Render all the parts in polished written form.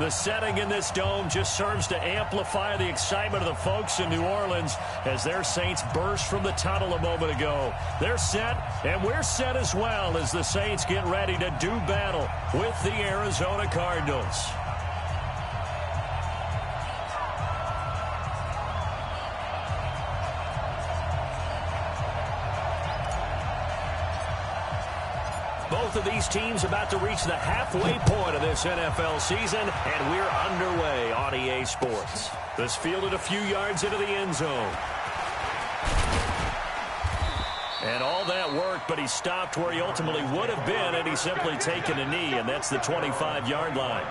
The setting in this dome just serves to amplify the excitement of the folks in New Orleans as their Saints burst from the tunnel a moment ago. They're set, and we're set as well as the Saints get ready to do battle with the Arizona Cardinals. Both of these teams about to reach the halfway point of this NFL season, and we're underway on EA Sports. This fielded a few yards into the end zone. And all that work, but he stopped where he ultimately would have been had he simply taken a knee, and that's the 25-yard line.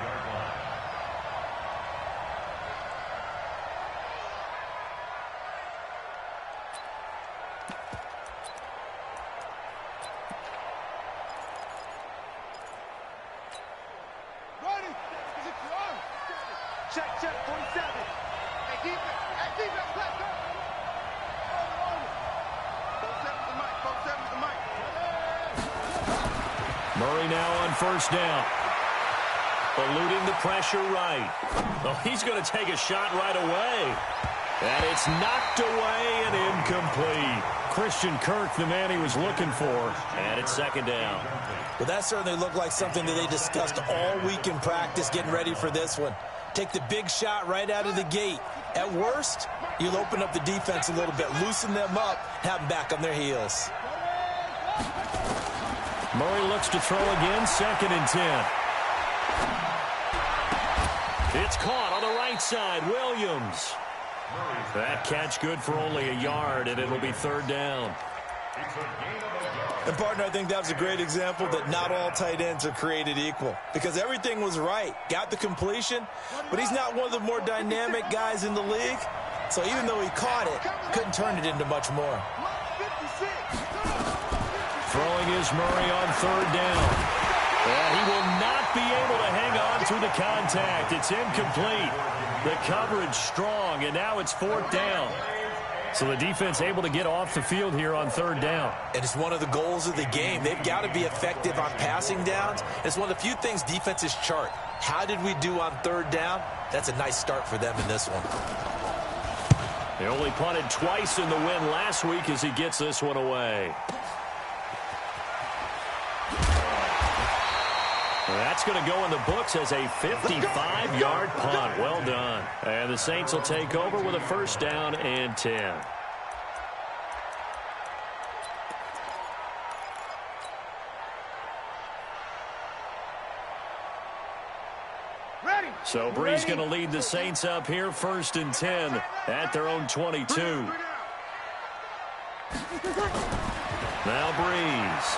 Murray now on first down. Eluding the pressure right. Oh, he's going to take a shot right away. And it's knocked away and incomplete. Christian Kirk, the man he was looking for. And it's second down. Well, that certainly looked like something that they discussed all week in practice getting ready for this one. Take the big shot right out of the gate. At worst, you'll open up the defense a little bit, loosen them up, have them back on their heels. Murray looks to throw again, 2nd and 10. It's caught on the right side, Williams. That catch good for only a yard, and it'll be 3rd down. And, partner, I think that was a great example that not all tight ends are created equal, because everything was right. Got the completion, but he's not one of the more dynamic guys in the league. So even though he caught it, couldn't turn it into much more. Throwing is Murray on 3rd down. And he will not be able to hang on through the contact. It's incomplete. The coverage strong, and now it's 4th down. So the defense able to get off the field here on 3rd down. And it's one of the goals of the game. They've got to be effective on passing downs. It's one of the few things defenses chart. How did we do on 3rd down? That's a nice start for them in this one. They only punted twice in the win last week as he gets this one away. That's going to go in the books as a 55-yard punt. Well done. And the Saints will take over with a 1st down and 10. So Brees going to lead the Saints up here, 1st and 10 at their own 22. Now Brees.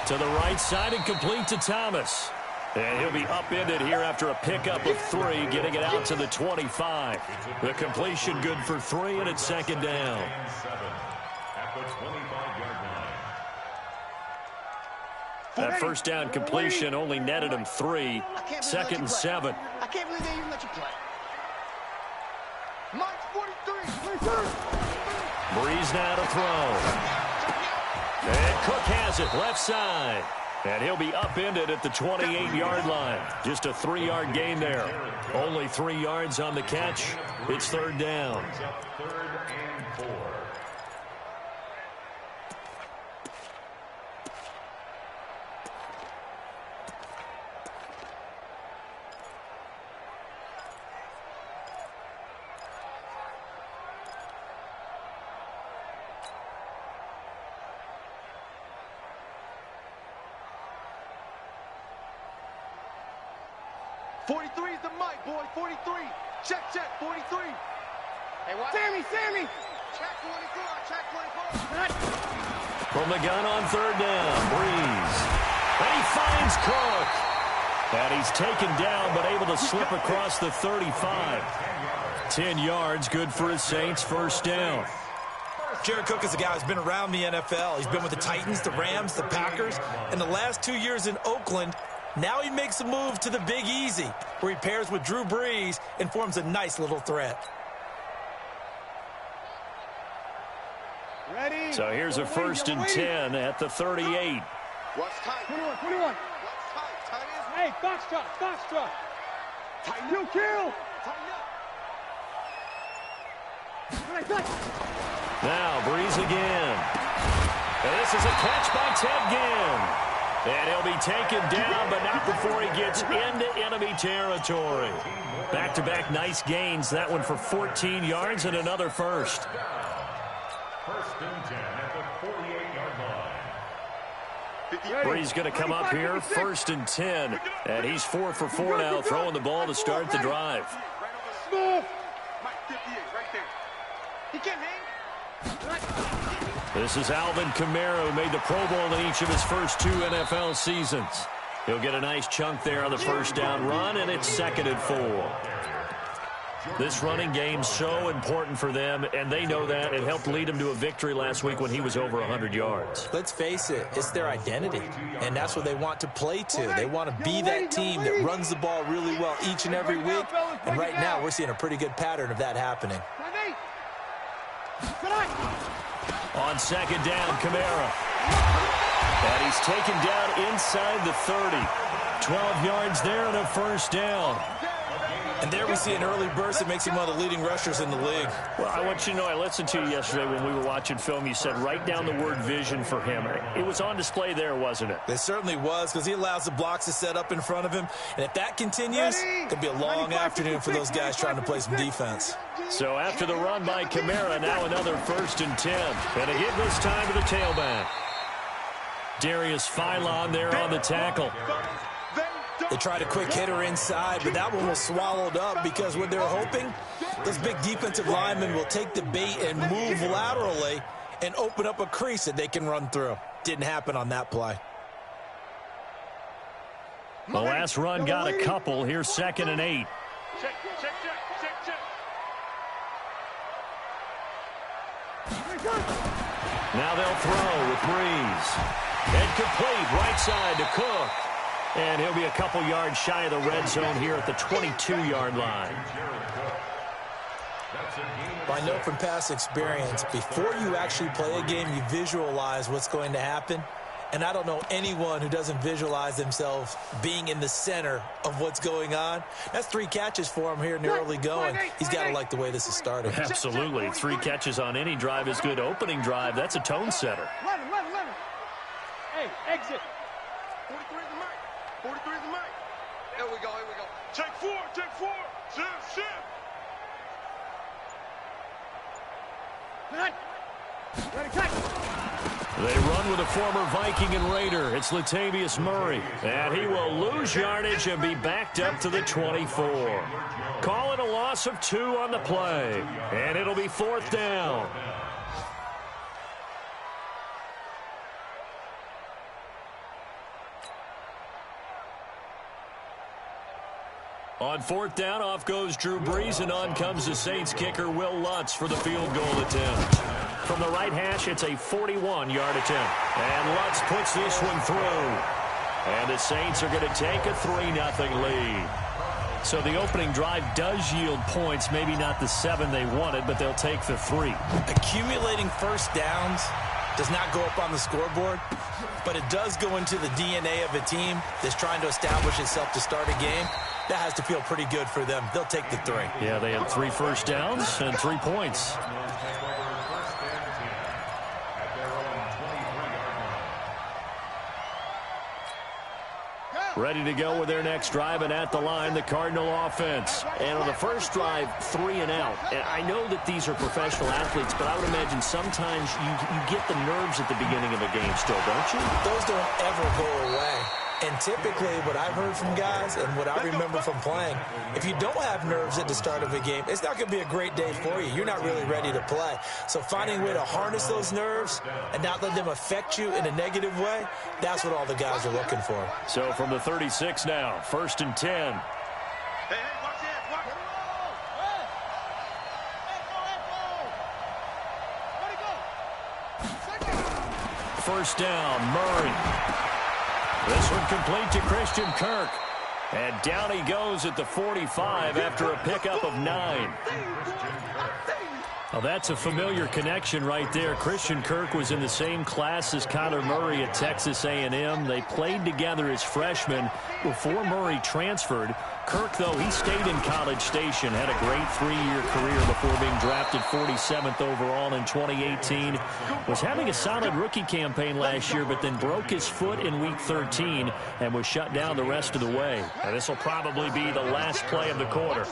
To the right side and complete to Thomas. And he'll be upended here after a pickup of 3, getting it out to the 25. The completion good for 3, and it's 2nd down. That 1st down completion only netted him 3. 2nd and 7. I can't believe they even let you play. Mark 43. Brees now to throw. And Cook has it, left side. And he'll be upended at the 28-yard line. Just a 3-yard gain there. Only 3 yards on the catch. It's 3rd down. Is the mic, boy. 43. Check, 43. Hey, what? Sammy. Check 24. Check 24. From the gun on 3rd down, Brees. And he finds Cook. And he's taken down, but able to slip across the 35. 10 yards, good for his Saints, 1st down. Jared Cook is a guy who's been around the NFL. He's been with the Titans, the Rams, the Packers, and the last 2 years in Oakland. Now he makes a move to the Big Easy, where he pairs with Drew Brees and forms a nice little threat. Ready? So here's a 1st and 10 at the 38. What's tight? 21. What's tight? Tight is Hey, foxtrot. Tighten up. Kill. Tighten up. Now Breeze again. And this is a catch by Ted Ginn. And he'll be taken down, but not before he gets into enemy territory. Back-to-back nice gains. That one for 14 yards and another first. First and 10 at the 48-yard line. Breeze going to come up here, first and 10. And he's 4 for 4 now, throwing the ball to start the drive. Smooth. Mike 58, right there. He can't hang. This is Alvin Kamara, who made the Pro Bowl in each of his first 2 NFL seasons. He'll get a nice chunk there on the first down run, and it's 2nd and 4. This running game's so important for them, and they know that. It helped lead them to a victory last week when he was over 100 yards. Let's face it, it's their identity, and that's what they want to play to. They want to be that team that runs the ball really well each and every week, and right now we're seeing a pretty good pattern of that happening. On 2nd down, Kamara. And he's taken down inside the 30. 12 yards there and a first down. And there we see an early burst that makes him one of the leading rushers in the league. Well, I want you to know, I listened to you yesterday when we were watching film. You said write down the word vision for him. It was on display there, wasn't it? It certainly was, because he allows the blocks to set up in front of him. And if that continues, it could be a long afternoon for those guys trying to play some defense. So after the run by Kamara, now another 1st and 10. And again this time to the tailback. Darius Philon there on the tackle. They tried a quick hitter inside, but that one was swallowed up because what they're hoping, those big defensive linemen will take the bait and move laterally and open up a crease that they can run through. Didn't happen on that play. The last run got a couple. Here's 2nd and 8. Check. Now they'll throw with Breeze. And complete right side to Cook. And he'll be a couple yards shy of the red zone here at the 22-yard line. I know from past experience, before you actually play a game, you visualize what's going to happen. And I don't know anyone who doesn't visualize themselves being in the center of what's going on. That's 3 catches for him here in the early going. He's got to like the way this is starting. Absolutely. 3 catches on any drive is good. Opening drive, that's a tone setter. Let him. Hey, exit. 43 is the mic. 43 is the mic. Here we go. Take 4. Shift. Ready, cut. They run with a former Viking and Raider. It's Latavius Murray. And he will lose yardage and be backed up to the 24. Calling a loss of 2 on the play. And it'll be 4th down. On 4th down, off goes Drew Brees, and on comes the Saints kicker, Will Lutz, for the field goal attempt. From the right hash, it's a 41-yard attempt. And Lutz puts this one through. And the Saints are going to take a 3-0 lead. So the opening drive does yield points, maybe not the 7 they wanted, but they'll take the 3. Accumulating first downs does not go up on the scoreboard, but it does go into the DNA of a team that's trying to establish itself to start a game. That has to feel pretty good for them. They'll take the 3. Yeah, they had 3 first downs and 3 points. Ready to go with their next drive, and at the line, the Cardinal offense. And on the first drive, 3 and out. And I know that these are professional athletes, but I would imagine sometimes you get the nerves at the beginning of a game still, don't you? Those don't ever go away. And typically, what I've heard from guys and what I remember from playing, if you don't have nerves at the start of a game, it's not going to be a great day for you. You're not really ready to play. So finding a way to harness those nerves and not let them affect you in a negative way, that's what all the guys are looking for. So from the 36 now, 1st and 10. Hey, watch this. Watch it. Let it go. First down, Murray. This one complete to Christian Kirk. And down he goes at the 45 after a pickup of 9. Well, that's a familiar connection right there. Christian Kirk was in the same class as Kyler Murray at Texas A&M. They played together as freshmen before Murray transferred. Kirk, though, he stayed in College Station, had a great 3-year career before being drafted 47th overall in 2018. Was having a solid rookie campaign last year, but then broke his foot in Week 13 and was shut down the rest of the way. Now, this will probably be the last play of the quarter.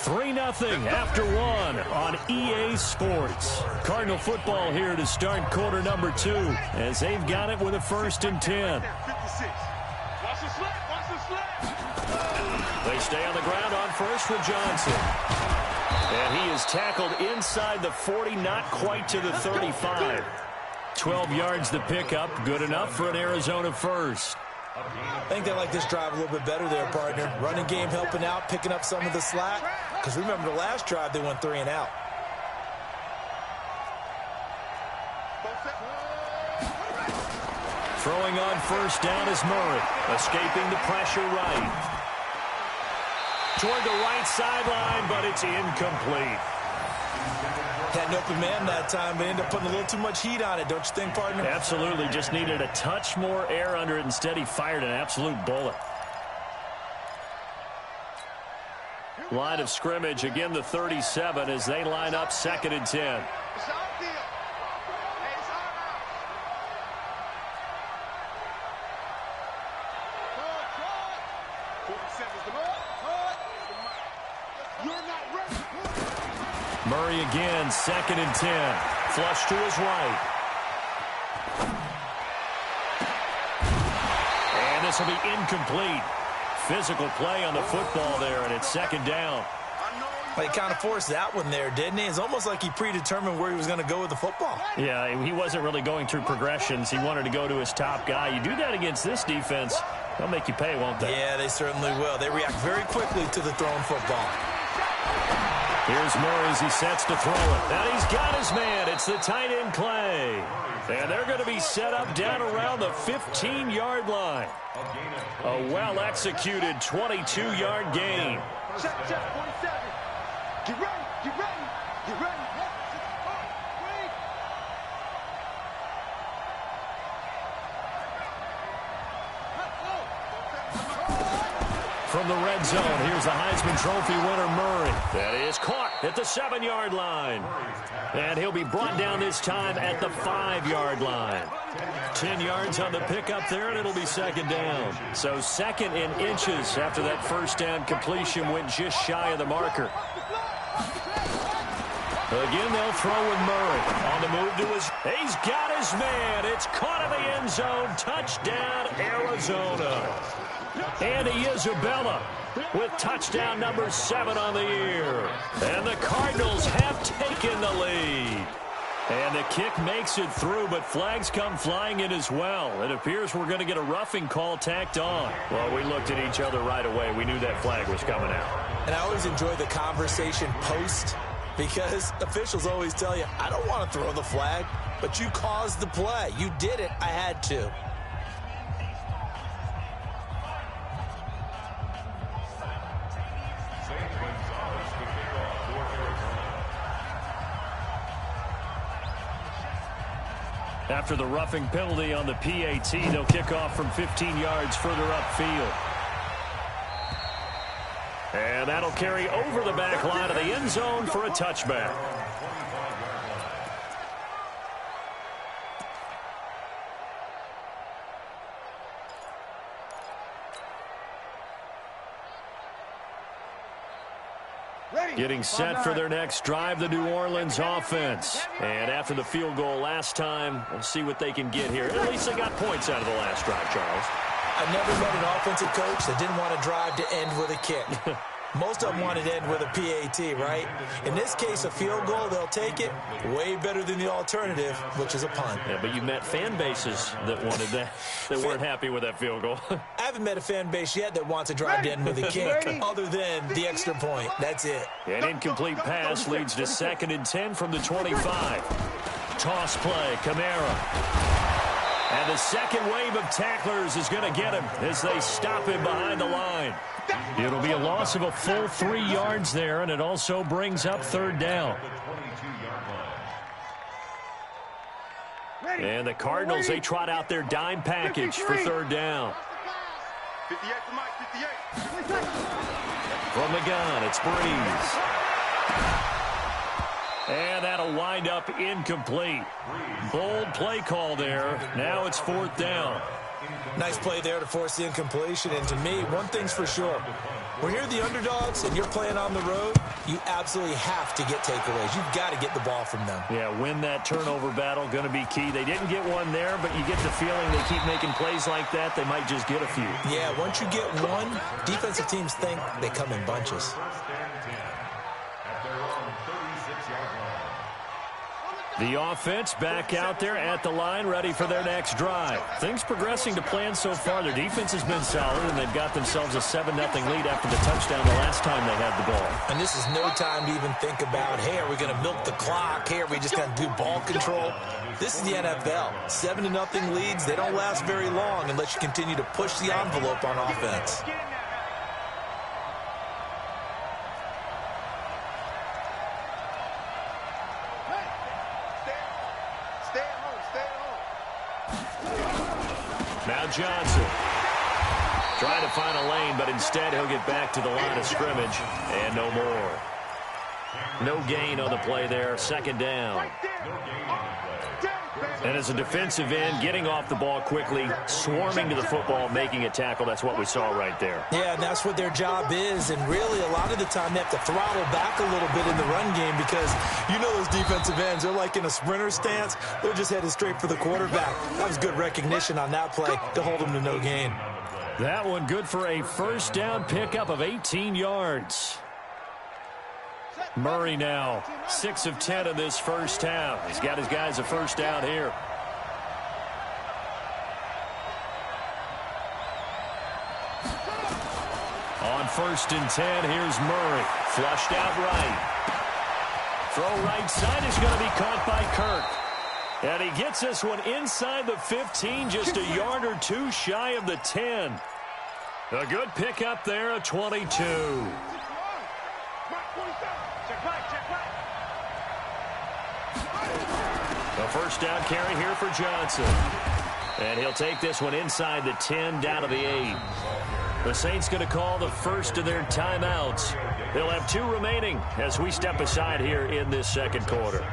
3-0 after 1 on EA Sports. Cardinal football here to start quarter number 2 as they've got it with a 1st and 10. They stay on the ground on first with Johnson. And he is tackled inside the 40, not quite to the 35. 12 yards the pickup, good enough for an Arizona first. I think they like this drive a little bit better there, partner. Running game helping out, picking up some of the slack. Because remember the last drive, they went 3 and out. Throwing on first down is Murray. Escaping the pressure right. Toward the right sideline, but it's incomplete. Had an open man that time, but ended up putting a little too much heat on it, don't you think, partner? Absolutely. Just needed a touch more air under it. Instead, he fired an absolute bullet. Line of scrimmage, again the 37 as they line up 2nd and 10. Murray again, 2nd and 10. Flush to his right. And this will be incomplete. Physical play on the football there, and it's 2nd down. Well, he kind of forced that one there, didn't he? It's almost like he predetermined where he was going to go with the football. Yeah, he wasn't really going through progressions. He wanted to go to his top guy. You do that against this defense, they'll make you pay, won't they? Yeah, they certainly will. They react very quickly to the thrown football. Here's Murray as he sets to throw it. And he's got his man. It's the tight end Clay. And they're going to be set up down around the 15-yard line. A well-executed 22-yard gain. Check, 47. Get ready, get ready, get ready. From the red zone, here's the Heisman Trophy winner, Murray. That is caught at the 7-yard line. And he'll be brought down this time at the 5-yard line. 10 yards on the pickup there, and it'll be 2nd down. So 2nd in inches after that first down completion went just shy of the marker. Again, they'll throw with Murray. On the move to his... He's got his man. It's caught in the end zone. Touchdown, Arizona. Andy Isabella with touchdown number 7 on the year. And the Cardinals have taken the lead. And the kick makes it through, but flags come flying in as well. It appears we're going to get a roughing call tacked on. Well, we looked at each other right away. We knew that flag was coming out. And I always enjoy the conversation post because officials always tell you, I don't want to throw the flag, but you caused the play. You did it. I had to. After the roughing penalty on the PAT, they'll kick off from 15 yards further upfield. And that'll carry over the back line of the end zone for a touchback. Getting set for their next drive, the New Orleans offense. And after the field goal last time, we'll see what they can get here. At least they got points out of the last drive, Charles. I've never met an offensive coach that didn't want to drive to end with a kick. Most of them wanted to end with a PAT, right? In this case, a field goal, they'll take it. Way better than the alternative, which is a punt. Yeah, but you met fan bases that wanted that, that weren't happy with that field goal. I haven't met a fan base yet that wants to drive to end with a kick, other than the extra point. That's it. An incomplete pass leads to 2nd and 10 from the 25. Toss play, Kamara. And the second wave of tacklers is going to get him as they stop him behind the line. It'll be a loss of a full 3 yards there, and it also brings up third down. And the Cardinals, they trot out their dime package for third down. 58 for Mike, 58. From the gun, it's Breeze. And that'll wind up incomplete. Bold play call there. Now it's fourth down. Nice play there to force the incompletion. And to me, one thing's for sure. When you're the underdogs and you're playing on the road, you absolutely have to get takeaways. You've got to get the ball from them. Yeah, win that turnover battle, going to be key. They didn't get one there, but you get the feeling they keep making plays like that, they might just get a few. Yeah, once you get one, defensive teams think they come in bunches. The offense back out there at the line, ready for their next drive. Things progressing to plan so far. Their defense has been solid, and they've got themselves a 7-0 lead after the touchdown the last time they had the ball. And this is no time to even think about, hey, are we going to milk the clock? Hey, are we just going to do ball control? This is the NFL. 7-0 leads, they don't last very long unless you continue to push the envelope on offense. Now Johnson trying to find a lane, but instead he'll get back to the line of scrimmage, and no more. No gain on the play there, second down. And as a defensive end, getting off the ball quickly, swarming to the football, making a tackle, that's what we saw right there. Yeah, and that's what their job is, and really a lot of the time they have to throttle back a little bit in the run game because you know those defensive ends, they're like in a sprinter stance. They're just headed straight for the quarterback. That was good recognition on that play to hold them to no gain. That one good for a first down pickup of 18 yards. Murray now 6 of 10 in this first half. He's got his guys a first down here. On 1st and 10, here's Murray. Flushed out right. Throw right side is going to be caught by Kirk. And he gets this one inside the 15, just a yard or two shy of the 10. A good pickup there, a 22. A first down carry here for Johnson. And he'll take this one inside the 10, down to the 8. The Saints going to call the first of their timeouts. They'll have 2 remaining as we step aside here in this second quarter.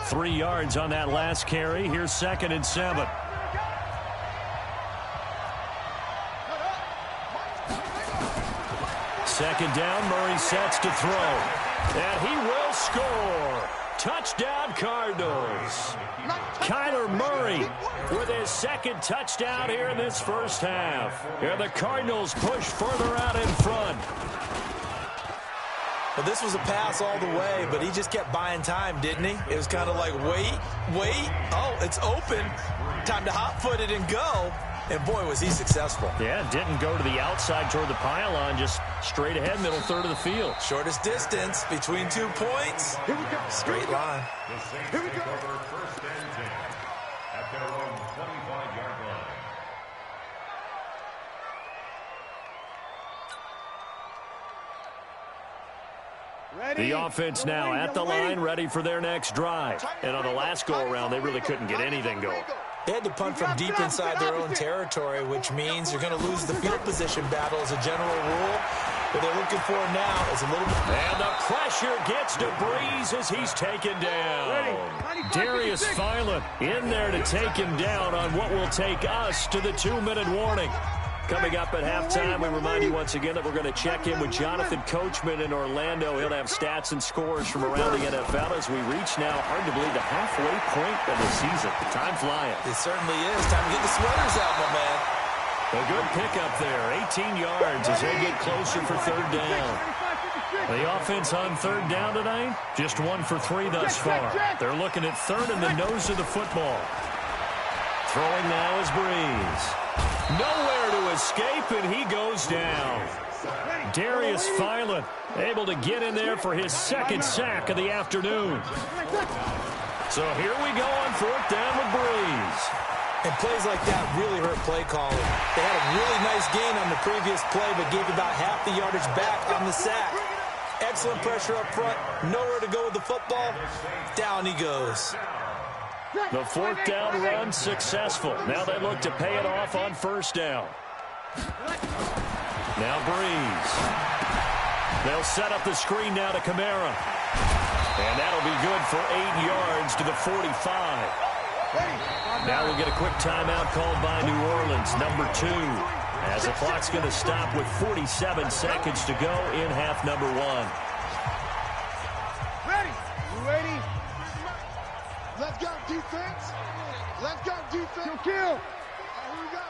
Three yards on that last carry. Here's 2nd and 7. Second down, Murray sets to throw. And he will score. Touchdown, Cardinals. Kyler Murray with his 2nd touchdown here in this first half. And the Cardinals push further out in front. Well, this was a pass all the way, but he just kept buying time, didn't he? It was kind of like, wait. Oh, it's open. Time to hot-foot it and go. And, boy, was he successful. Yeah, didn't go to the outside toward the pylon, just straight ahead, middle third of the field. Shortest distance between 2 points. Here we go. Straight line. Here we go. First and 10 at their own 25-yard line. The offense now at the line, ready for their next drive. And on the last go-around, they really couldn't get anything going. They had to punt from deep inside their own territory, which means you're going to lose the field position battle as a general rule. What they're looking for now is a little bit. And the pressure gets to Breeze as he's taken down. Darius Philon in there to take him down on what will take us to the 2-minute warning. Coming up at halftime, we remind you once again that we're going to check in with Jonathan Coachman in Orlando. He'll have stats and scores from around the NFL as we reach now, hard to believe, the halfway point of the season. Time flying. It certainly is. Time to get the sweaters out, my man. A good pickup there, 18 yards as they get closer for third down. The offense on third down tonight, just 1 for 3 thus far. They're looking at third in the nose of the football. Throwing now is Breeze. Nowhere to escape, and he goes down. Darius Philon able to get in there for his second sack of the afternoon. So here we go on 4th down with Breeze. And plays like that really hurt play calling. They had a really nice gain on the previous play, but gave about half the yardage back on the sack. Excellent pressure up front. Nowhere to go with the football. Down he goes. The 4th down run successful. Now they look to pay it off on 1st down. Now Breeze. They'll set up the screen now to Kamara. And that'll be good for 8 yards to the 45. Now we'll get a quick timeout called by New Orleans, number 2. As the clock's going to stop with 47 seconds to go in half number 1. Ready? You ready? Let's go, defense. Let's go, defense. Kill. Here we go.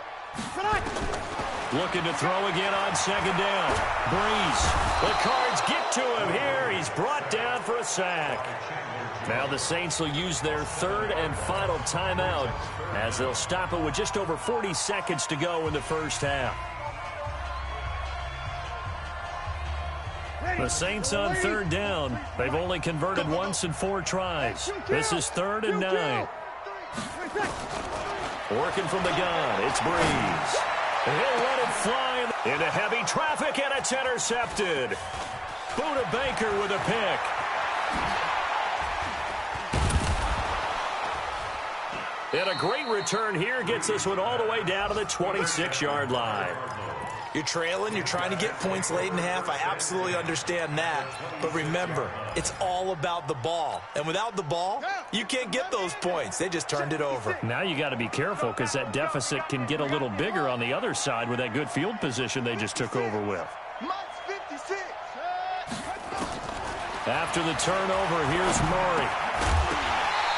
Looking to throw again on 2nd down. Breeze. The Cards get to him here. He's brought down for a sack. Now the Saints will use their 3rd and final timeout as they'll stop it with just over 40 seconds to go in the first half. The Saints on 3rd down. They've only converted once in 4 tries. This is 3rd and 9. Working from the gun, it's Breeze. He'll let it fly into heavy traffic, and it's intercepted. Buda Baker with a pick. And a great return here gets this one all the way down to the 26-yard line. You're trailing, you're trying to get points late in half. I absolutely understand that. But remember, it's all about the ball. And without the ball, you can't get those points. They just turned it over. Now you got to be careful because that deficit can get a little bigger on the other side with that good field position they just took over with. After the turnover, here's Murray.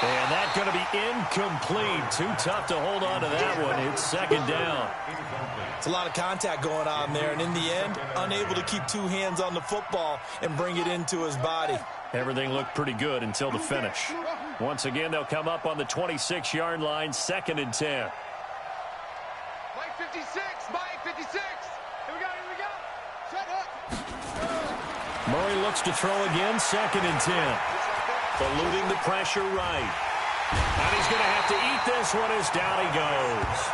And that's going to be incomplete. Too tough to hold on to that one. It's 2nd down. It's a lot of contact going on there, and in the end, unable to keep 2 hands on the football and bring it into his body. Everything looked pretty good until the finish. Once again, they'll come up on the 26-yard line, 2nd and 10. Mike 56, Mike 56. Here we go, here we go. Shut up. Murray looks to throw again, 2nd and 10. Eluding the pressure right. And he's going to have to eat this one as down he goes.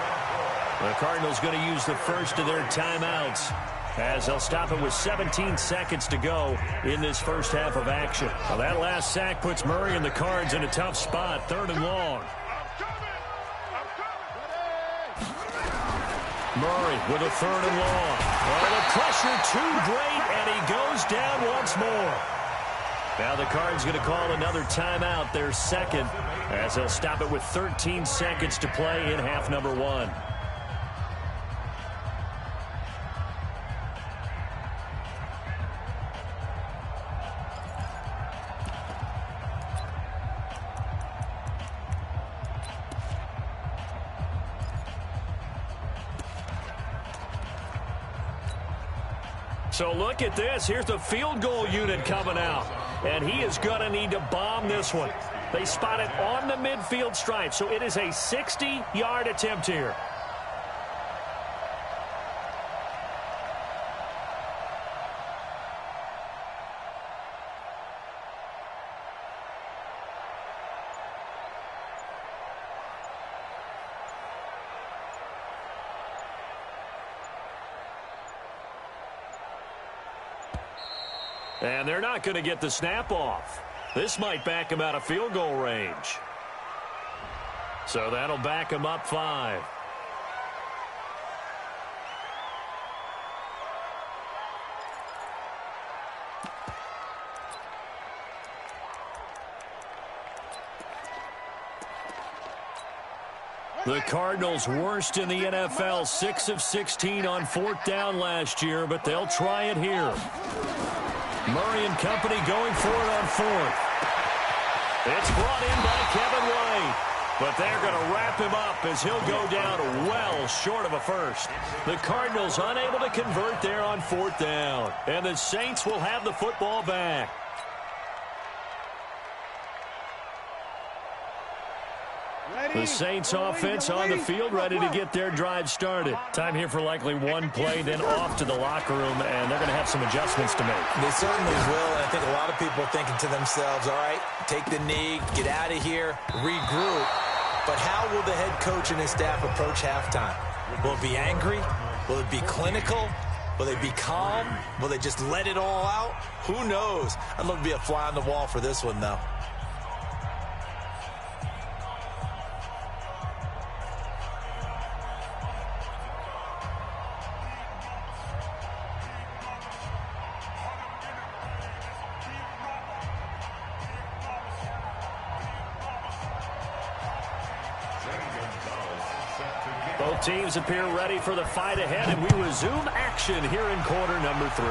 The Cardinals going to use the first of their timeouts as they'll stop it with 17 seconds to go in this first half of action. Well, that last sack puts Murray and the Cards in a tough spot, 3rd and long. Murray with a 3rd and long. Well, the pressure too great, and he goes down once more. Now the Cards going to call another timeout, their 2nd, as they'll stop it with 13 seconds to play in half number 1. So look at this. Here's the field goal unit coming out. And he is going to need to bomb this one. They spot it on the midfield stripe, so it is a 60-yard attempt here. And they're not going to get the snap off. This might back him out of field goal range. So that'll back him up 5. The Cardinals worst in the NFL, 6 of 16 on 4th down last year, but they'll try it here. Murray and company going for it on 4th. It's brought in by Kevin White, but they're going to wrap him up as he'll go down well short of a first. The Cardinals unable to convert there on 4th down, and the Saints will have the football back. The Saints offense on the field, ready to get their drive started. Time here for likely one play, then off to the locker room, and they're going to have some adjustments to make. They certainly will, and I think a lot of people are thinking to themselves, all right, take the knee, get out of here, regroup. But how will the head coach and his staff approach halftime? Will it be angry? Will it be clinical? Will they be calm? Will they just let it all out? Who knows? I'd love to be a fly on the wall for this one, though. Both teams appear ready for the fight ahead, and we resume action here in quarter number 3.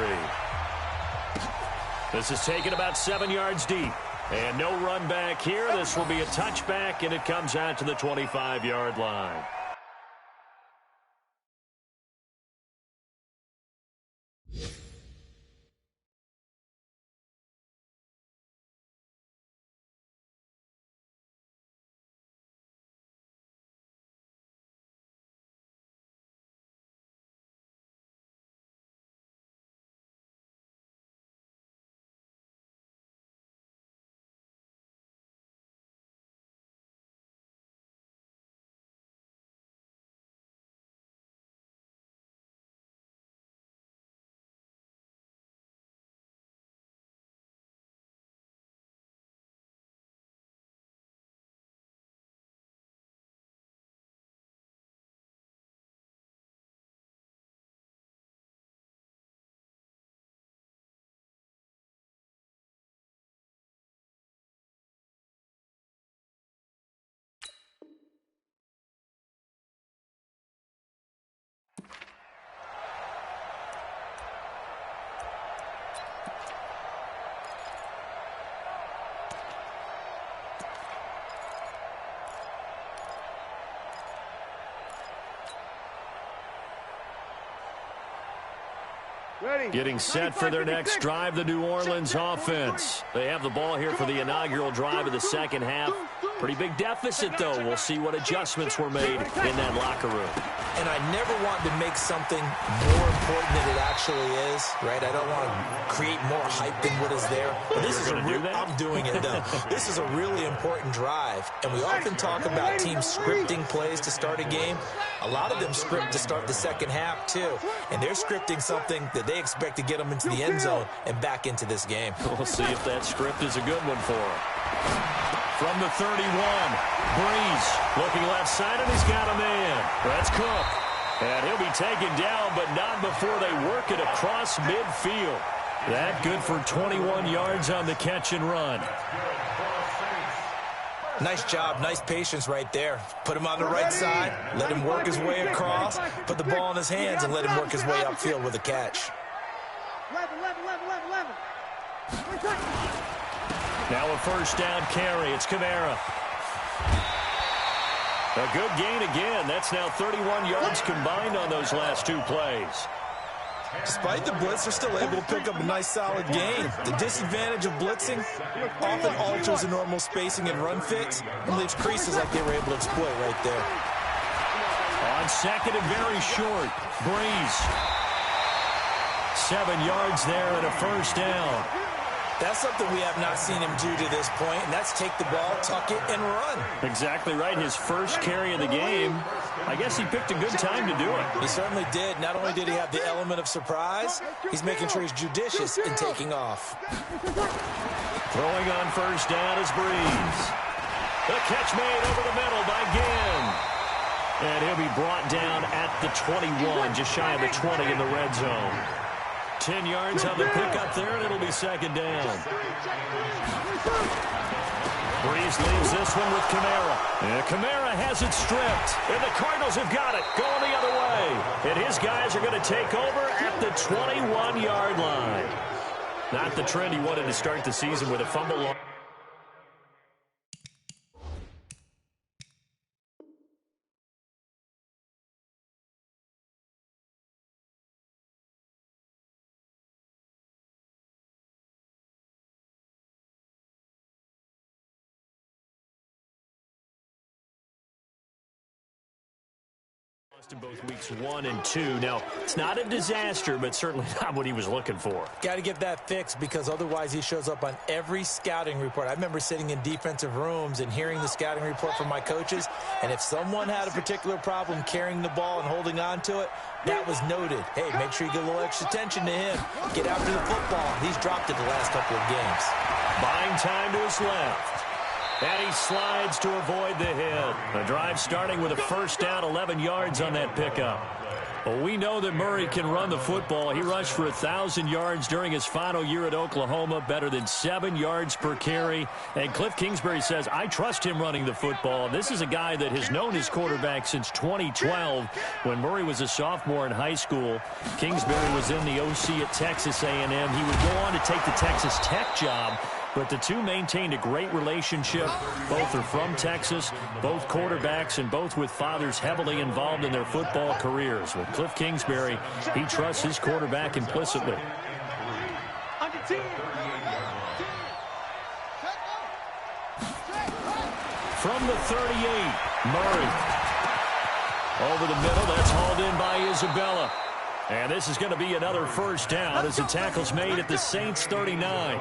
This is taken about 7 yards deep. And no run back here. This will be a touchback, and it comes out to the 25-yard line. Getting set for their next drive, the New Orleans offense. They have the ball here for the inaugural drive of the second half. Pretty big deficit, though. We'll see what adjustments were made in that locker room. And I never want to make something more important than it actually is, right? I don't want to create more hype than what is there. But this is I'm doing it, though. This is a really important drive. And we often talk about teams scripting plays to start a game. A lot of them script to start the second half, too. And they're scripting something that they expect to get them into the end zone and back into this game. We'll see if that script is a good one for them. From the 31, Breeze looking left side, and he's got a man. That's Cook. And he'll be taken down, but not before they work it across midfield. That good for 21 yards on the catch and run. Nice job, nice patience right there. Put him on the right side, let him work his way across, put the ball in his hands, and let him work his way upfield with a catch. 11. Now a first down carry. It's Kamara. A good gain again. That's now 31 yards combined on those last two plays. Despite the blitz, they're still able to pick up a nice solid gain. The disadvantage of blitzing often alters the normal spacing and run fits and leaves creases like they were able to exploit right there. On second and very short, Breeze. 7 yards there and a first down. That's something we have not seen him do to this point, and that's take the ball, tuck it, and run. Exactly right. His first carry of the game. I guess he picked a good time to do it. He certainly did. Not only did he have the element of surprise, he's making sure he's judicious in taking off. Throwing on first down is Breeze. The catch made over the middle by Ginn. And he'll be brought down at the 21, just shy of the 20 in the red zone. 10 yards on the pickup there, and it'll be second down. Breeze leaves this one with Kamara. And Kamara has it stripped. And the Cardinals have got it, going the other way. And his guys are going to take over at the 21-yard line. Not the trend he wanted to start the season with a fumble. in both weeks 1 and 2. Now, it's not a disaster, but certainly not what he was looking for. Got to get that fixed because otherwise he shows up on every scouting report. I remember sitting in defensive rooms and hearing the scouting report from my coaches, and if someone had a particular problem carrying the ball and holding on to it, that was noted. Hey, make sure you get a little extra attention to him. Get after the football. He's dropped it the last couple of games. Buying time to his left. And he slides to avoid the hit. The drive starting with a first down, 11 yards on that pickup. Well, we know that Murray can run the football. He rushed for 1,000 yards during his final year at Oklahoma, better than 7 yards per carry. And Cliff Kingsbury says, I trust him running the football. This is a guy that has known his quarterback since 2012 when Murray was a sophomore in high school. Kingsbury was in the OC at Texas A&M. He would go on to take the Texas Tech job. But the two maintained a great relationship. Both are from Texas, both quarterbacks, and both with fathers heavily involved in their football careers. With Cliff Kingsbury, he trusts his quarterback implicitly. From the 38, Murray. Over the middle, that's hauled in by Isabella. And this is going to be another first down as the tackle's made at the Saints 39.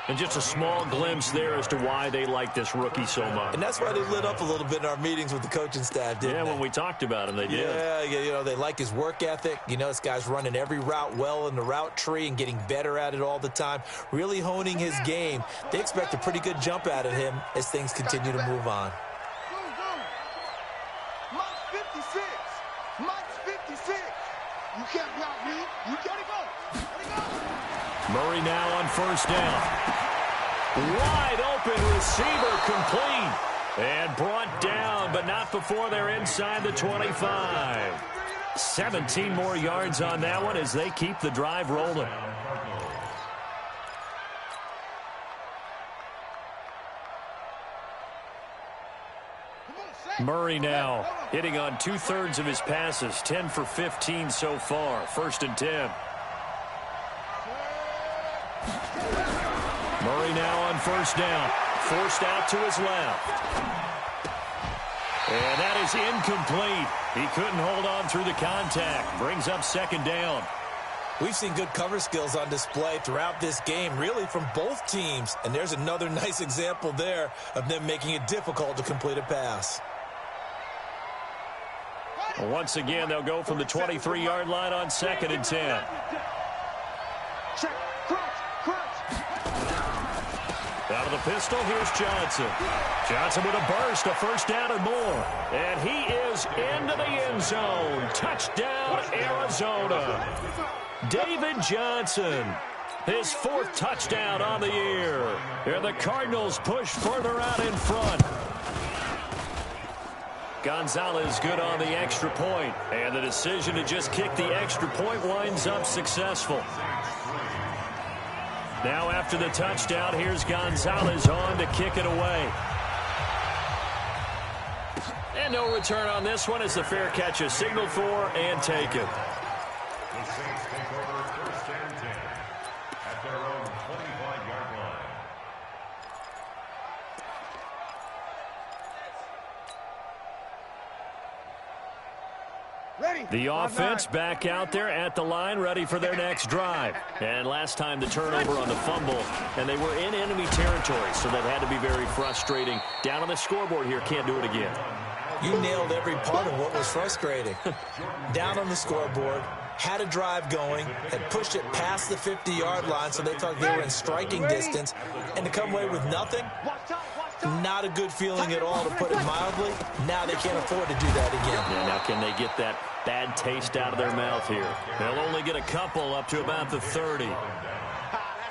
And just a small glimpse there as to why they like this rookie so much. And that's why they lit up a little bit in our meetings with the coaching staff, didn't they? When we talked about him, they did. Yeah, you know, they like his work ethic. You know, this guy's running every route well in the route tree and getting better at it all the time, really honing his game. They expect a pretty good jump out of him as things continue to move on. Mike's 56. Mike's 56. You can't block me. You gotta go. Murray now on first down. Wide open receiver complete. And brought down, but not before they're inside the 25. 17 more yards on that one as they keep the drive rolling. Murray now hitting on 2/3 of his passes, 10 for 15 so far. 1st and 10. Murray now on first down. Forced out to his left. And that is incomplete. He couldn't hold on through the contact. Brings up 2nd down. We've seen good cover skills on display throughout this game, really from both teams. And there's another nice example there of them making it difficult to complete a pass. Once again, they'll go from the 23-yard line on 2nd and 10. Check. Out of the pistol, here's Johnson. Johnson with a burst, a first down and more. And he is into the end zone. Touchdown, Arizona. David Johnson, his 4th touchdown on the year. And the Cardinals push further out in front. Gonzalez good on the extra point. And the decision to just kick the extra point winds up successful. Now after the touchdown, here's Gonzalez on to kick it away. And no return on this one as the fair catch is signaled for and taken. The Saints take over 1st and 10 at their own 25-yard line. The offense back out there at the line, ready for their next drive. And last time the turnover on the fumble, and they were in enemy territory, so that had to be very frustrating. Down on the scoreboard here, can't do it again. You nailed every part of what was frustrating. Down on the scoreboard, had a drive going, had pushed it past the 50-yard line, so they thought they were in striking distance, and to come away with nothing, not a good feeling at all, to put it mildly. Now they can't afford to do that again. Yeah, now can they get that bad taste out of their mouth here? They'll only get a couple up to about the 30.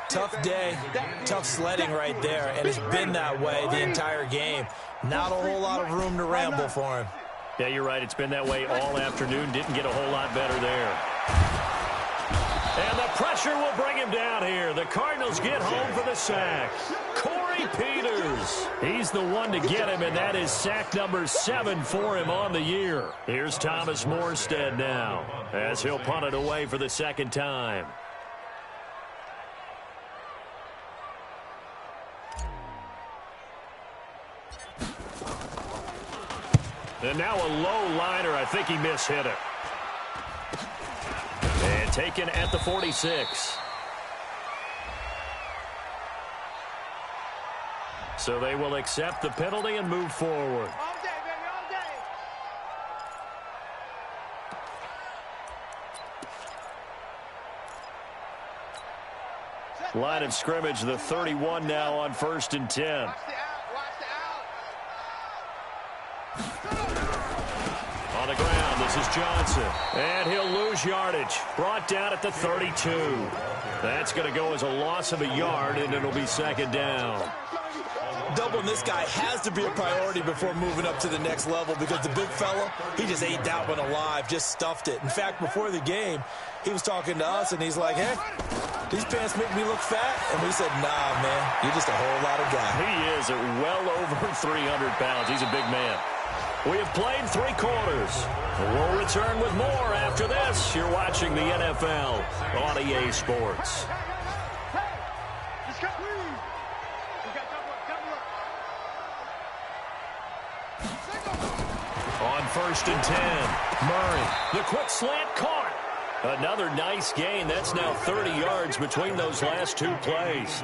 Tough day, tough sledding right there, and it's been that way the entire game. Not a whole lot of room to ramble for him. Yeah, you're right. It's been that way all afternoon. Didn't get a whole lot better there. And the pressure will bring him down here. The Cardinals get home for the sack. Corey Peters. He's the one to get him, and that is sack number 7 for him on the year. Here's Thomas Morstead now as he'll punt it away for the 2nd time. And now a low liner. I think he mishit it. And taken at the 46. So they will accept the penalty and move forward. All day, baby, all day. Line of scrimmage, the 31 now on 1st and 10. Watch the out, watch the out. On the ground, this is Johnson. And he'll lose yardage. Brought down at the 32. That's going to go as a loss of a yard, and it'll be 2nd down. Doubling this guy has to be a priority before moving up to the next level because the big fella, he just ate that one alive, just stuffed it. In fact, before the game, he was talking to us, and he's like, hey, these pants make me look fat? And we said, nah, man, you're just a whole lot of guy. He is at well over 300 pounds. He's a big man. We have played 3 quarters. We'll return with more after this. You're watching the NFL on EA Sports. On 1st and 10, Murray, the quick slant caught. Another nice gain. That's now 30 yards between those last 2 plays.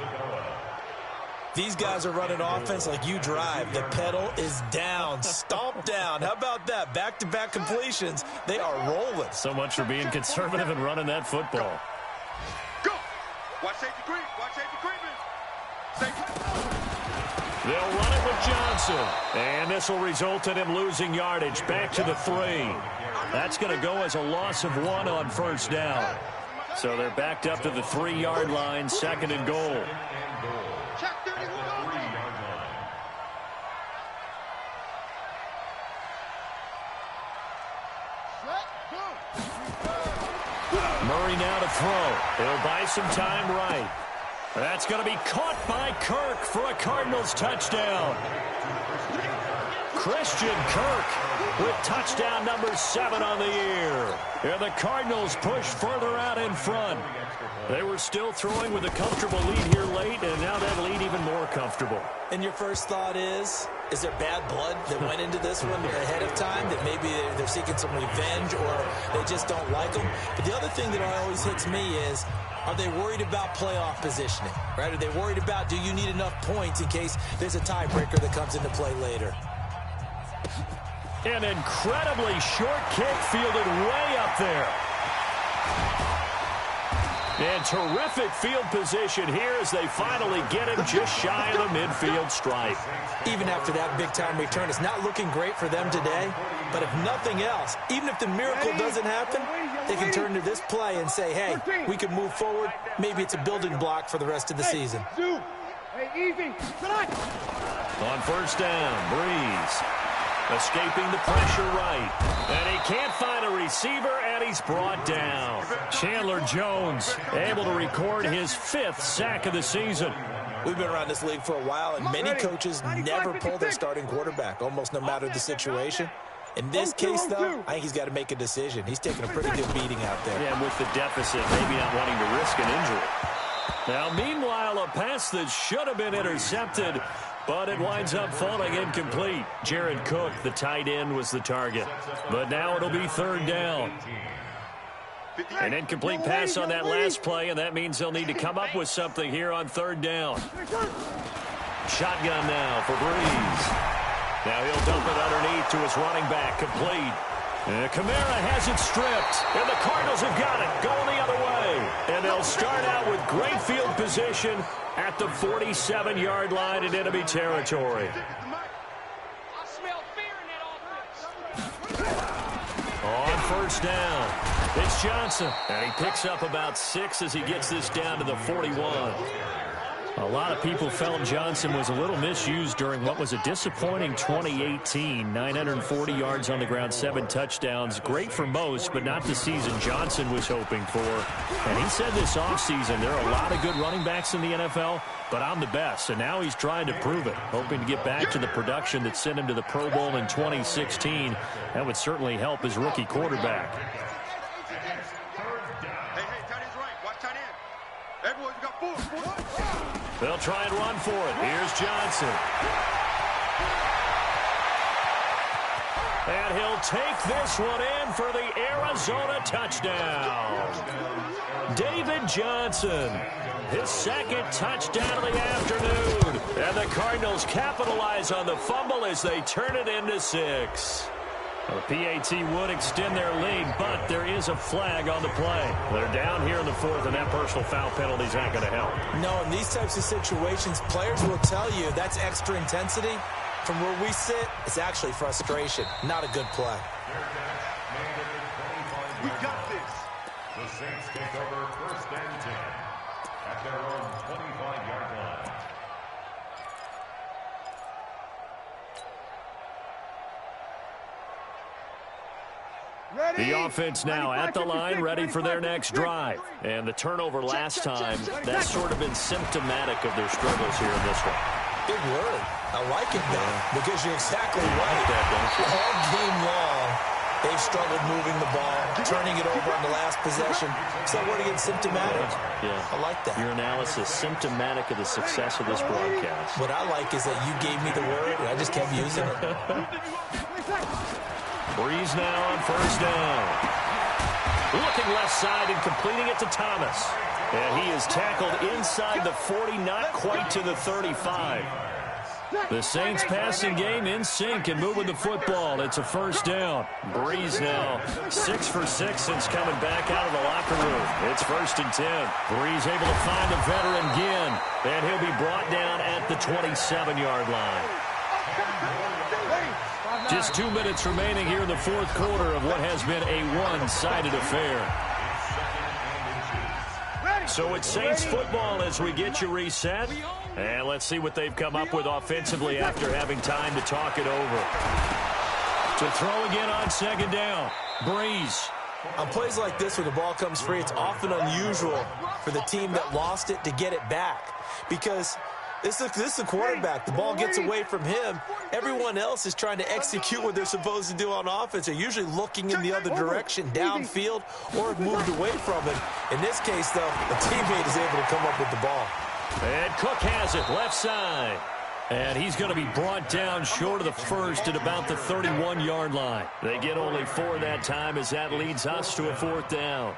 These guys are running offense like you drive. The pedal is down, stomp down. How about that? Back-to-back completions. They are rolling. So much for being conservative and running that football. Go! Watch safety creep. Watch safety creeping. Safety. They'll run it with Johnson. And this will result in him losing yardage. Back to the 3. That's going to go as a loss of 1 on 1st down. So they're backed up to the 3-yard line, 2nd and goal. Check 31 on me. Murray now to throw. He'll buy some time right. That's going to be caught by Kirk for a Cardinals touchdown. Christian Kirk with touchdown number 7 on the year. And the Cardinals push further out in front. They were still throwing with a comfortable lead here late, and now that lead even more comfortable. And your first thought is there bad blood that went into this one ahead of time, that maybe they're seeking some revenge or they just don't like them? But the other thing that always hits me is, are they worried about playoff positioning, right? Are they worried about, do you need enough points in case there's a tiebreaker that comes into play later? An incredibly short kick fielded way up there. And terrific field position here as they finally get him just shy of the midfield stripe. Even after that big-time return, it's not looking great for them today. But if nothing else, even if the miracle doesn't happen, they can turn to this play and say, hey, we can move forward. Maybe it's a building block for the rest of the season. Hey, easy. On 1st down, Breeze. Escaping the pressure right. And he can't find a receiver, and he's brought down. Chandler Jones able to record his 5th sack of the season. We've been around this league for a while, and many coaches never pull their starting quarterback, almost no matter the situation. In this case, though, I think he's got to make a decision. He's taking a pretty good beating out there. Yeah, with the deficit, maybe not wanting to risk an injury. Now, meanwhile, a pass that should have been intercepted, but it winds up falling incomplete. Jared Cook, the tight end, was the target. But now it'll be 3rd down. An incomplete pass on that last play, and that means they'll need to come up with something here on 3rd down. Shotgun now for Breeze. Now he'll dump it underneath to his running back, complete. And Kamara has it stripped, and the Cardinals have got it, going the other way. And they'll start out with great field position at the 47-yard line in enemy territory. On 1st down, it's Johnson, and he picks up about 6 as he gets this down to the 41. A lot of people felt Johnson was a little misused during what was a disappointing 2018. 940 yards on the ground, 7 touchdowns. Great for most, but not the season Johnson was hoping for. And he said this offseason, there are a lot of good running backs in the NFL, but I'm the best. And now he's trying to prove it, hoping to get back to the production that sent him to the Pro Bowl in 2016. That would certainly help his rookie quarterback. Hey, tight end's right. Watch tight end. Everyone, you got 4. They'll try and run for it. Here's Johnson. And he'll take this one in for the Arizona touchdown. David Johnson, his second touchdown of the afternoon. And the Cardinals capitalize on the fumble as they turn it into 6. The PAT would extend their lead, but there is a flag on the play. They're down here in the 4th, and that personal foul penalty is not going to help. No, in these types of situations, players will tell you that's extra intensity. From where we sit, it's actually frustration. Not a good play. We got this. The Saints take over 1st and 10 at their own 25-yard line. The offense now at the line, ready for their next drive. And the turnover last time, that's sort of been symptomatic of their struggles here in this one. Big word. I like it, though, because you're exactly right. All game long, they've struggled moving the ball, turning it over on the last possession. So what again, symptomatic? Yeah. I like that. Your analysis, symptomatic of the success of this broadcast. What I like is that you gave me the word, and I just kept using it. Breeze now on 1st down. Looking left side and completing it to Thomas. And he is tackled inside the 40, not quite to the 35. The Saints passing game in sync and moving the football. It's a 1st down. Breeze now 6 for 6 since coming back out of the locker room. It's 1st and 10. Breeze able to find the veteran Ginn. And he'll be brought down at the 27-yard line. Just 2 minutes remaining here in the 4th quarter of what has been a one-sided affair. So it's Saints football as we get you reset. And let's see what they've come up with offensively after having time to talk it over. To throw again on 2nd down. Breeze. On plays like this where the ball comes free, it's often unusual for the team that lost it to get it back. Because this is the quarterback. The ball gets away from him. Everyone else is trying to execute what they're supposed to do on offense. They're usually looking in the other direction, downfield, or have moved away from it. In this case, though, the teammate is able to come up with the ball. And Cook has it, left side. And he's going to be brought down short of the 1st at about the 31-yard line. They get only 4 that time as that leads us to a 4th down.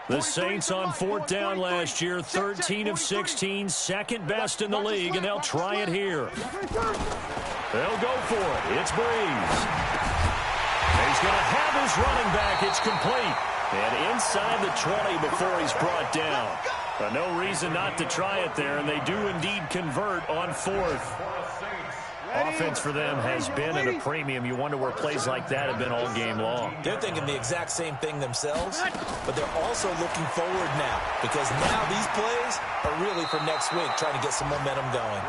The Saints on 4th down last year, 13 of 16, second best in the league, and they'll try it here. They'll go for it. It's Breeze. He's going to have his running back. It's complete. And inside the 20 before he's brought down. But no reason not to try it there, and they do indeed convert on 4th. Offense for them has been at a premium. You wonder where plays like that have been all game long. They're thinking the exact same thing themselves, but they're also looking forward now because now these plays are really for next week, trying to get some momentum going.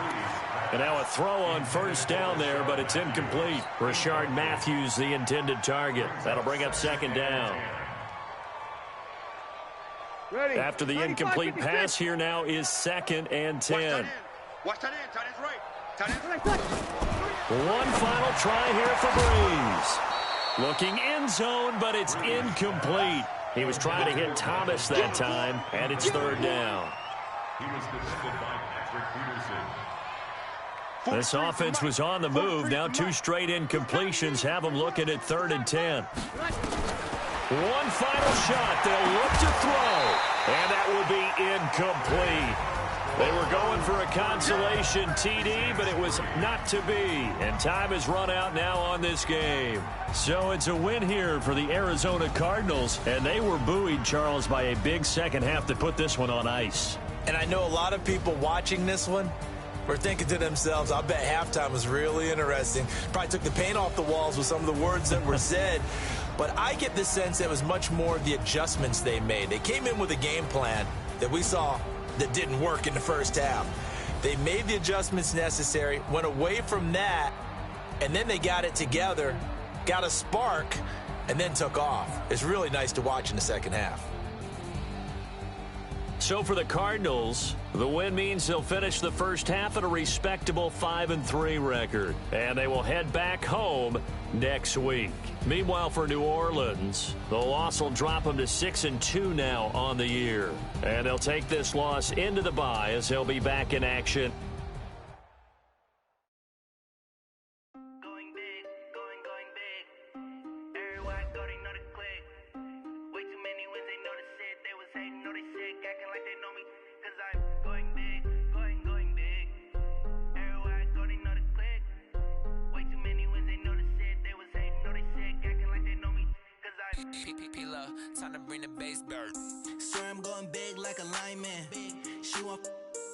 And now a throw on 1st down there, but it's incomplete. Rashard Matthews, the intended target. That'll bring up 2nd down. After the incomplete pass, here now is 2nd and 10. Watch that in. Tight end's right. One final try here for Breeze. Looking end zone, but it's incomplete. He was trying to hit Thomas that time, and it's 3rd down. He was defended by Patrick Peterson. This offense was on the move. Now 2 straight incompletions have them looking at 3rd and 10. One final shot. They'll look to throw, and that will be incomplete. They were going for a consolation TD, but it was not to be. And time has run out now on this game. So it's a win here for the Arizona Cardinals. And they were buoyed, Charles, by a big second half to put this one on ice. And I know a lot of people watching this one were thinking to themselves, I bet halftime was really interesting. Probably took the paint off the walls with some of the words that were said. But I get the sense that it was much more of the adjustments they made. They came in with a game plan that we saw that didn't work in the first half. They made the adjustments necessary, went away from that, and then they got it together, got a spark, and then took off. It's really nice to watch in the second half. So for the Cardinals, the win means they'll finish the first half at a respectable 5-3 record. And they will head back home next week. Meanwhile, for New Orleans, the loss will drop them to 6-2 now on the year. And they'll take this loss into the bye as they'll be back in action Time to bring the bass bird. Swear I'm going big like a lineman. She want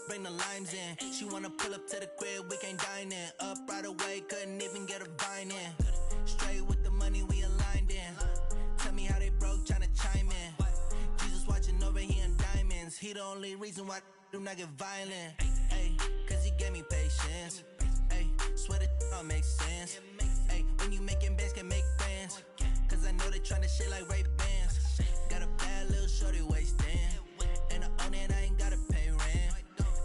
bring the limes in. She wanna pull up to the crib, we can't dine in. Up right away, couldn't even get a vine in. Straight with the money we aligned in. Tell me how they broke, tryna chime in. Jesus watching over here in diamonds. He the only reason why I do not get violent. Ay, cause he gave me patience. Ay, swear that all makes sense. Ay, when you making bands, can make friends. Cause I know they tryna shit like Ray-Bans. Got a bad little shorty wasting. And I own it, I ain't gotta pay rent.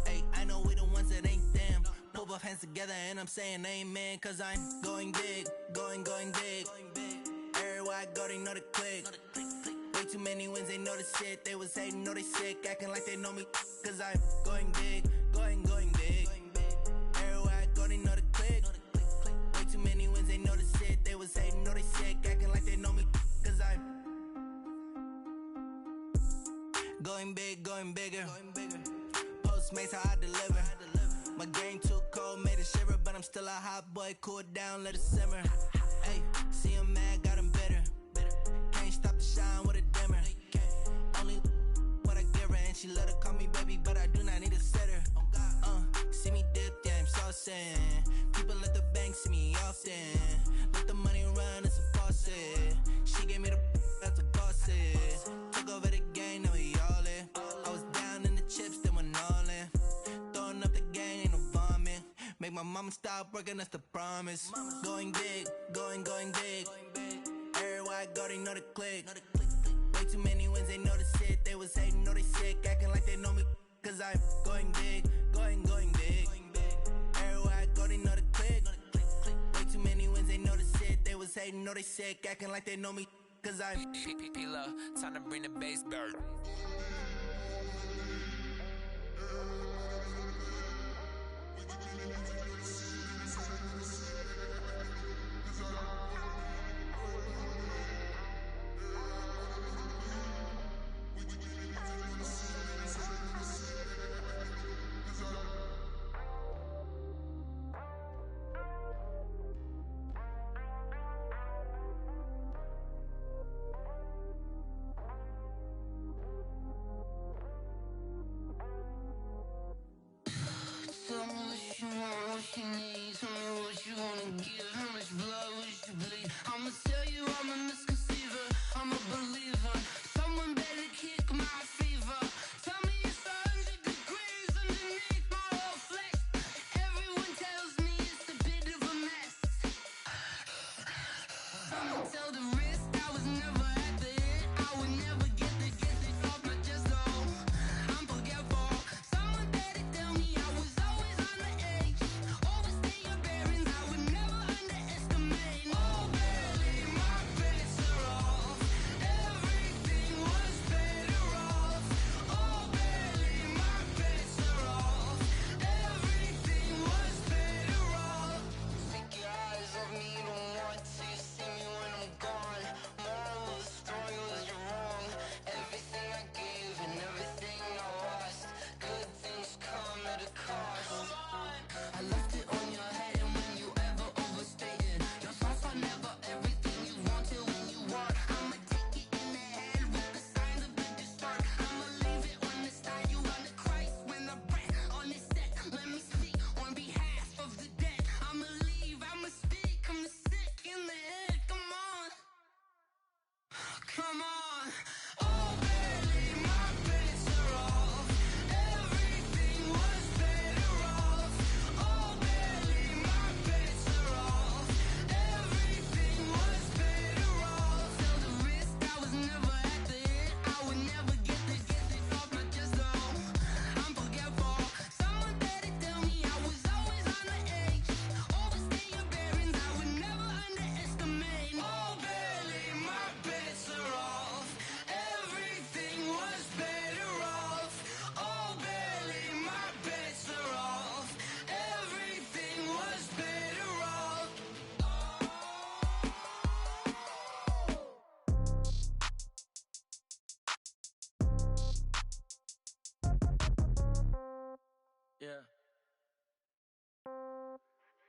Ay, I know we the ones that ain't them. Pull both hands together and I'm saying amen. Cause I'm going big, going big. Everywhere I go, they know the click. Way too many wins, they know the shit. They was hating, know they sick, acting like they know me. Cause I'm going big, going big. Everywhere I go, they know the click. Way too many wins, they know the shit. They was hating, know they sick, acting like they know me. Cause I'm going big, going bigger. Postmates, how I deliver. My game too cold, made it shiver. But I'm still a hot boy, cool it down, let it simmer. Hey, see him mad, got him bitter. Can't stop the shine with a dimmer. Only what I give her, and she let her call me baby, but I do not need a sitter. See me dip, yeah, I'm saucing. People let the bank see me often. Let the money run, it's a faucet. She gave me the that's a faucet. Took over the game, now we all in. I was down in the chips, then went all in. Throwing up the gang, ain't no vomit. Make my mama stop working, that's the promise. Going big, going big. Everywhere I go, they know the click. Way too many wins, they know the shit. They was hating, know they sick, acting like they know me. Cause I'm going big, going big. Everywhere I go, they know the click. Way too many wins, they know the shit. They was hating, know they sick, acting like they know me. Cause I'm time to bring the bass bird.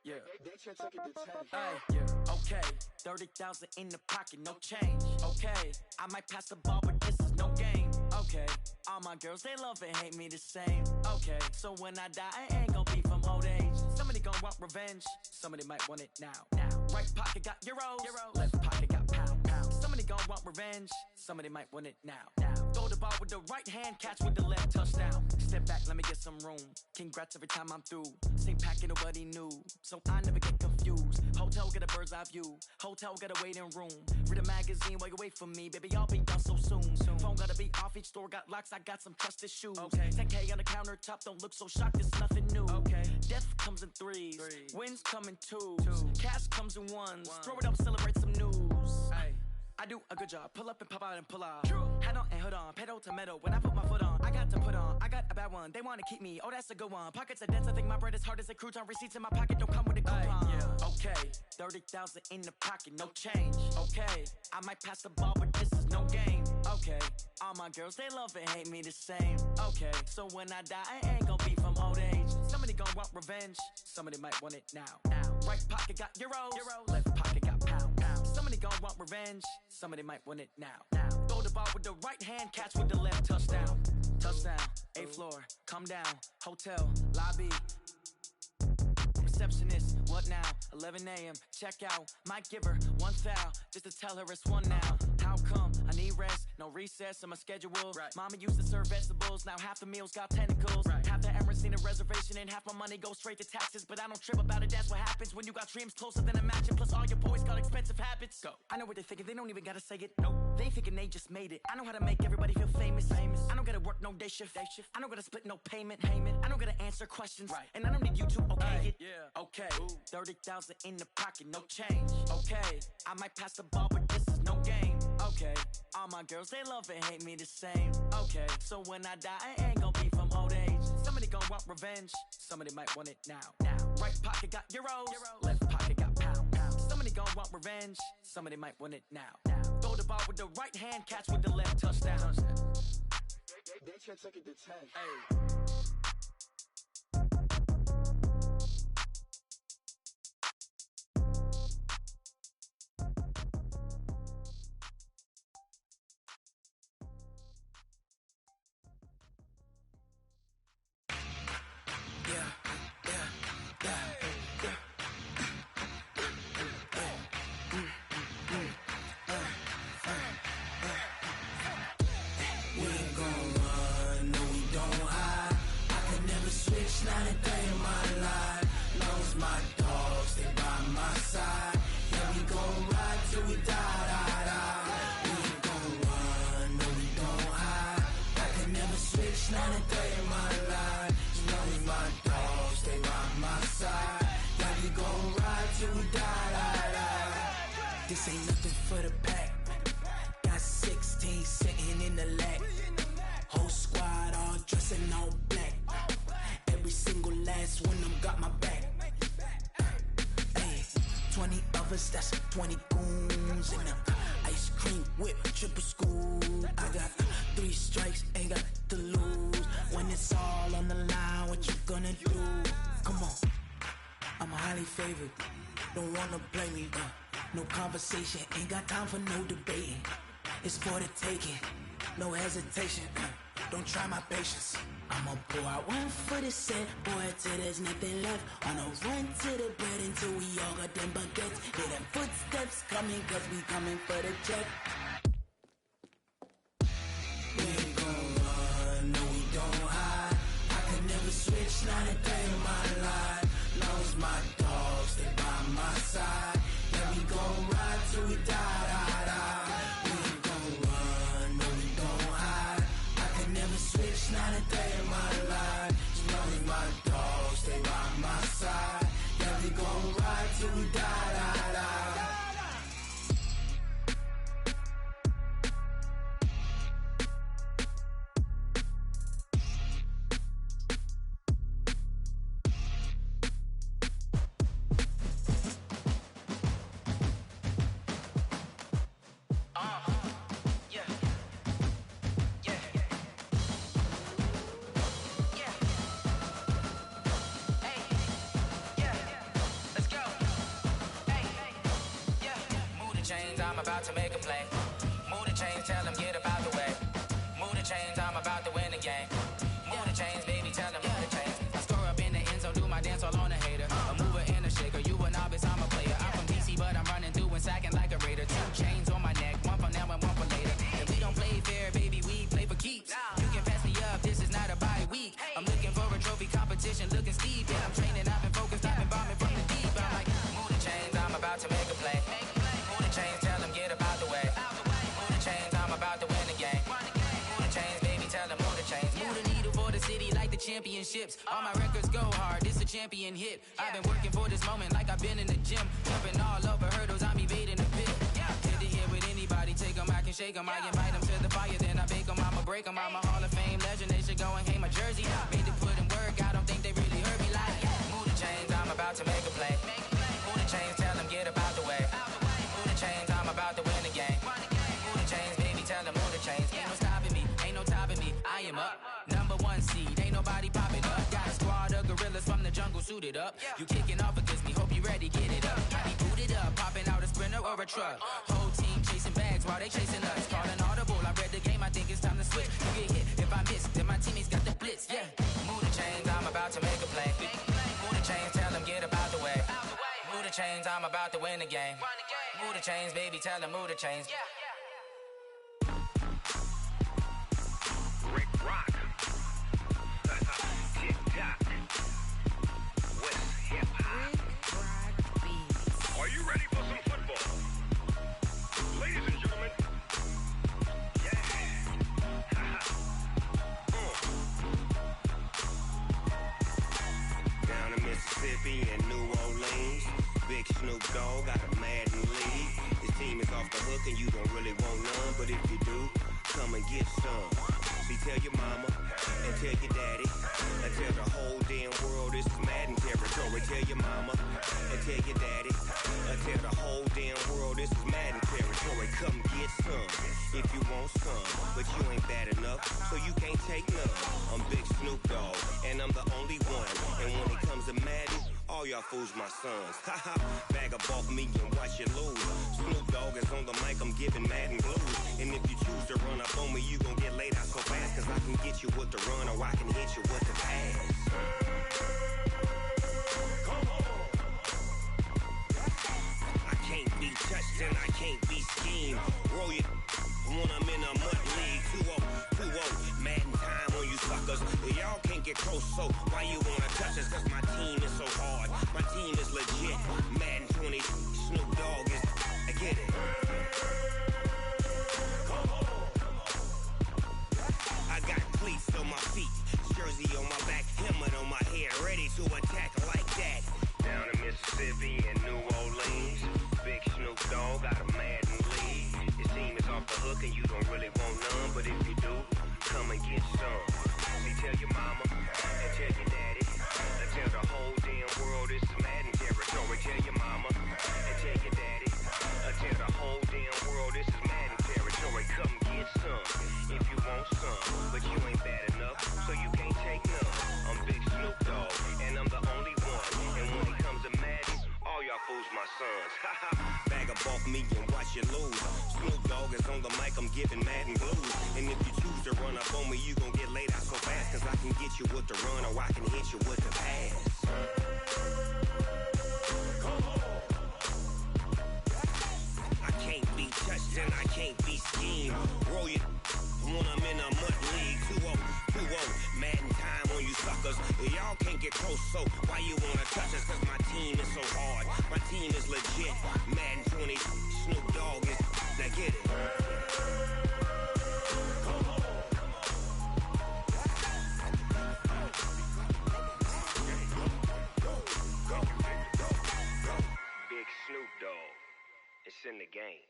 Yeah. Hey, yeah. Okay. 30,000 in the pocket, no change. Okay. I might pass the ball, but this is no game. Okay. All my girls, they love and hate me the same. Okay. So when I die, I ain't gon' be from old age. Somebody gon' want revenge. Somebody might want it now. Right pocket got euros. Left pocket got pound. Somebody gon' want revenge. Somebody might want it now. Throw the ball with the right hand, catch with the left, touchdown. Step back, let me get some room. Congrats every time I'm through. Same packet, nobody knew. So I never get confused. Hotel get a bird's eye view. Hotel get a waiting room. Read a magazine while you wait for me. Baby, I'll be done so soon. Phone gotta be off, each store got locks. I got some trusted shoes. 10K on the countertop, don't look so shocked, it's nothing new. Death comes in threes. Wins come in twos. Cash comes in ones. Throw it up, celebrate some news. I do a good job. Pull up and pop out and pull out. Head on and hood on. Pedal to metal. When I put my foot on, I got to put on. I got a bad one. They want to keep me. Oh, that's a good one. Pockets are dense. I think my bread is hard as a crouton. Receipts in my pocket don't come with a coupon. Okay. 30,000 in the pocket. No change. Okay. I might pass the ball, but this is no game. Okay. All my girls, they love and hate me the same. Okay. So when I die, I ain't gon' be from old age. Somebody gon' want revenge. Somebody might want it now. Right pocket got euros. Left pocket got pound. Somebody gon' want revenge. Somebody might want it now. Throw the ball with the right hand, catch with the left, touchdown. Touchdown, 8th floor, come down, hotel, lobby. Receptionist, what now? 11 a.m., check out. Might give her one foul, just to tell her it's one now. How come? I need rest, no recess in my schedule. Mama used to serve vegetables, now half the meals got tentacles. Half the Emirates need a reservation and half my money goes straight to taxes. But I don't trip about it, that's what happens when you got dreams closer than a match. And plus all your boys got expensive habits. Go. I know what they're thinking, they don't even gotta say it. Nope. They thinking they just made it. I know how to make everybody feel famous. I don't gotta work no day shift. I don't gotta split no payment. I don't gotta answer questions. And I don't need you to okay it. Okay, 30,000 in the pocket, no change. Okay, I might pass the ball, but this is no game. Okay, all my girls, they love and hate me the same. Okay, so when I die, I ain't gon' be from old age. Somebody gon' want revenge. Somebody might want it now. Right pocket got euros. Left pocket got pound. Somebody gon' want revenge. Somebody might want it now. Throw the ball with the right hand, catch with the left, touchdown. They can't take it to 10. Hey. This ain't nothing for the pack. Got 16 sitting in the lap. Whole squad all dressing all black. Every single last one of them got my back. Hey, 20 of us, that's 20 goons in the ice cream whip, triple scoop. I got 3 strikes, ain't got to lose. When it's all on the line, what you gonna do? Come on, I'm highly favored. Don't wanna play me, no conversation, ain't got time for no debating. It's for the taking, no hesitation. Don't try my patience. I'ma pour out one for the set, boy, till there's nothing left. On a run to the bread until we all got them baguettes. Hear them footsteps coming, cause we coming for the check. We ain't gon' run, no we don't hide. I could never switch, not a day in my life. Long as my dogs stay by my side. Yeah, we gon' ride till we die, die, die. We ain't gon' run, no we don't hide. I could never switch, not a day in my life. As long as my dogs stay by my side. Yeah, we gon' ride till we die, die, die. about to make a play. Move the chains, tell them get about the way. Move the chains, I'm about to win the game. Move the chains, baby, tell them move the chains. I score up in the end zone, do my dance all on a hater. A mover and a shaker, you a novice, I'm a player. I'm from DC, but I'm running through and sacking like a raider. 2 chains on my neck, one for now and one for later. And we don't play fair, baby, we play for keeps. You can pass me up, this is not a bye week. I'm looking for a trophy competition, looking steep. Yeah, I'm training, I've been focused, I've been bombing from the deep. I'm like, move the chains, I'm about to make a play. Move the chains, tell them get about the way. Move the chains, I'm about to win the game. Move the chains, baby, tell them move the chains. Move the needle for the city like the championships. All my records go hard, this a champion hit. I've been working for this moment like I've been in the gym. Jumping all over hurdles, I'm evading the pit. Hit the hit with anybody, take them, I can shake them. I invite them to the fire, then I bake them, I'ma break them. I'm a Hall of Fame legend, they should go and hang my jersey. Made to put in work, I don't think they really heard me like, move the chains, I'm about to make a play. Move the chains, tell them get about the way. Move the chains, I'm about to win the game. Move the chains, baby, tell them move the chains. Ain't no stopping me, ain't no topping me, I am up. Number 1 seed, ain't nobody popping up. Got a squad of gorillas from the jungle suited up. You kicking off against me, hope you ready, get it up. I be booted up, popping out a sprinter or a truck. Whole team chasing bags while they chasing us. Calling audible, I read the game, I think it's time to switch. You get hit, if I miss, then my teammates got the blitz, yeah. Move the chains, I'm about to make a play. Move the chains, tell them get about the way. Move the chains, I'm about to win the game. Move the chains, baby, tell them move the chains. Rick Rock. TikTok. West Hip Hop. Are you ready for some football? Ladies and gentlemen. Yeah. Down in Mississippi and New Orleans, Big Snoop Dogg got a Madden league. His team is off the hook and you don't really want none, but if you do, come and get some. See, tell your mama and tell your daddy and tell the whole damn world this is Madden territory. Tell your mama and tell your daddy and tell the whole damn world this is Madden territory. Come get some if you want some, but you ain't bad enough, so you can't take none. I'm Big Snoop Dogg and I'm the only one. And when it comes to Madden, all y'all fools my sons. Haha, bag up off me and watch you lose. Snoop Dogg is on the mic, I'm giving Madden blues. And if you choose to run up on me, you gon' get laid out so fast. Cause I can get you with the run or I can hit you with the pass. Come on. I can't be touched and I can't be schemed. Roll you when I'm in a mud league. 2-0, Madden time on you suckers. Y'all can't get close, so why you wanna touch us? Cause my team is so hard, my team is legit. Madden 20, Snoop Dogg is, I get it. Come on. I got cleats on my feet, jersey on my back, helmet on my head, ready to attack like that. Down in Mississippi and New Orleans, Big Snoop Dogg got a Madden league. His team is off the hook and you don't really want none, but if you do, come and get some. See, tell your mama and tell your daddy and tell the whole damn world this is Madden territory. Tell your mama and tell your daddy and tell the whole damn world this is Madden territory. Come get some if you want some, but you ain't bad enough, so you can't take none. I'm Big Snoop Dogg and I'm the only one. And when it comes to Madden, all y'all fools my sons. Bag up off me and watch you lose. Snoop Dogg is on the mic, I'm giving Madden blues. And if you choose to run up on me, you gon' get laid out so fast. Cause I can get you with the run or I can hit you with the pass. Come on. I can't be touched and I can't be schemed. Roll you when I'm in a mud league. 2-0, Madden time on you suckers. Y'all can't get close, so why you wanna touch us? Cause my team is so hard, my team is legit. Madden 20, Snoop Dogg is, now get it. Come on. Big Snoop Dogg, it's in the game.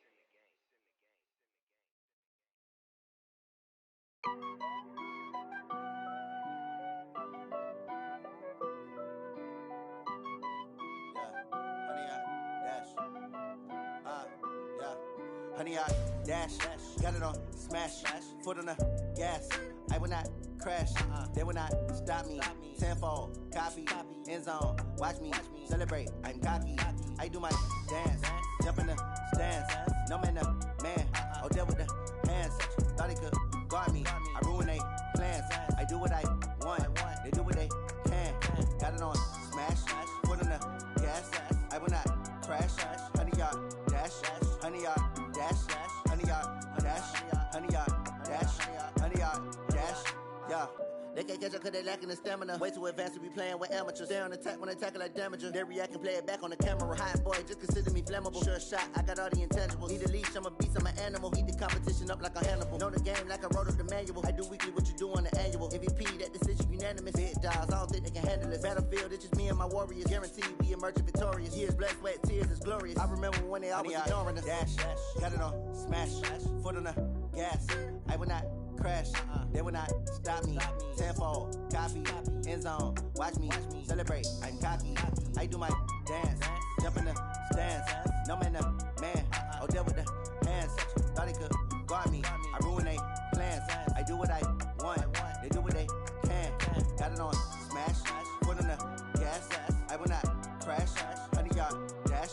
Honey, I dash, got it on smash, foot on the gas. I will not crash, they will not stop me. Tenfold, copy, end zone, watch me celebrate. I'm cocky, I do my dance. jump in the stands. No man, the man. Odell with the hands. Thought he could guard me. I ruin they plans. I do what I want. They do what they can. Got it on smash. Foot on the gas. I will not crash. 100-yard dash. 100-yard dash. 100-yard dash. 100-yard dash. 100-yard dash. Yeah. They can't catch up cause they lacking the stamina. Way too advanced to be playing with amateurs. Stay on attack when they tackle like damager. They react and play it back on the camera. Hot boy, just consider me flammable. Sure shot, I got all the intangibles. Need a leash, I'm a beast, I'm an animal. Heat the competition up like a Hannibal. Know the game like I wrote up the manual. I do weekly what you do on the annual. MVP, that decision unanimous. Big dials, I don't think they can handle it. Battlefield, it's just me and my warriors. Guaranteed we emerging victorious. Years, blood, sweat, tears, it's glorious. I remember when they always ignoring us. Dash, got it on smash. Foot on the gas. I will not crash. They will not stop me. Tenfold, copy, end zone. Watch me celebrate. I'm cocky. I do my dance. Jump in the stands. No man, the man. Odell with the hands. Thought he could guard me. I ruin they plans. I do what I want. They do what they can. Got it on smash. Foot on the gas. I will not crash. 100-yard dash.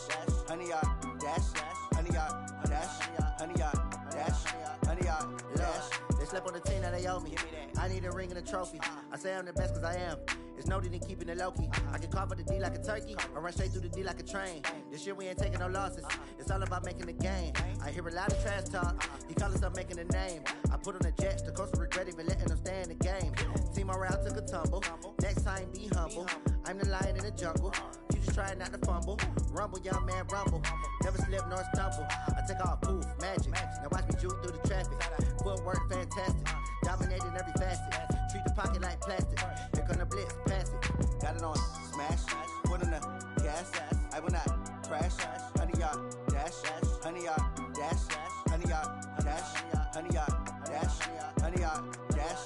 100-yard dash. 100-yard dash. 100-yard dash. 100-yard dash. They slept on the team that they owe me. I need a ring and a trophy. I say I'm the best cause I am. It's noted in keeping it low-key. I can carve for the D like a turkey, or run straight through the D like a train. This year we ain't taking no losses. It's all about making the game. I hear a lot of trash talk. He call himself making a name. I put on the Jets. The coach will regret even letting them stay in the game. Team morale took a tumble. Next time be humble. I'm the lion in the jungle. You just try not to fumble. Rumble, young man, rumble. Never slip nor stumble. I take off, poof, magic. Now watch me juke through the traffic. Footwork fantastic. Dominating every facet. Treat the pocket like plastic. Here come the blitz, pass it. Got it on smash. Foot on the gas. I will not crash. 100-yard dash. 100-yard dash. 100-yard dash. 100-yard dash. 100-yard dash.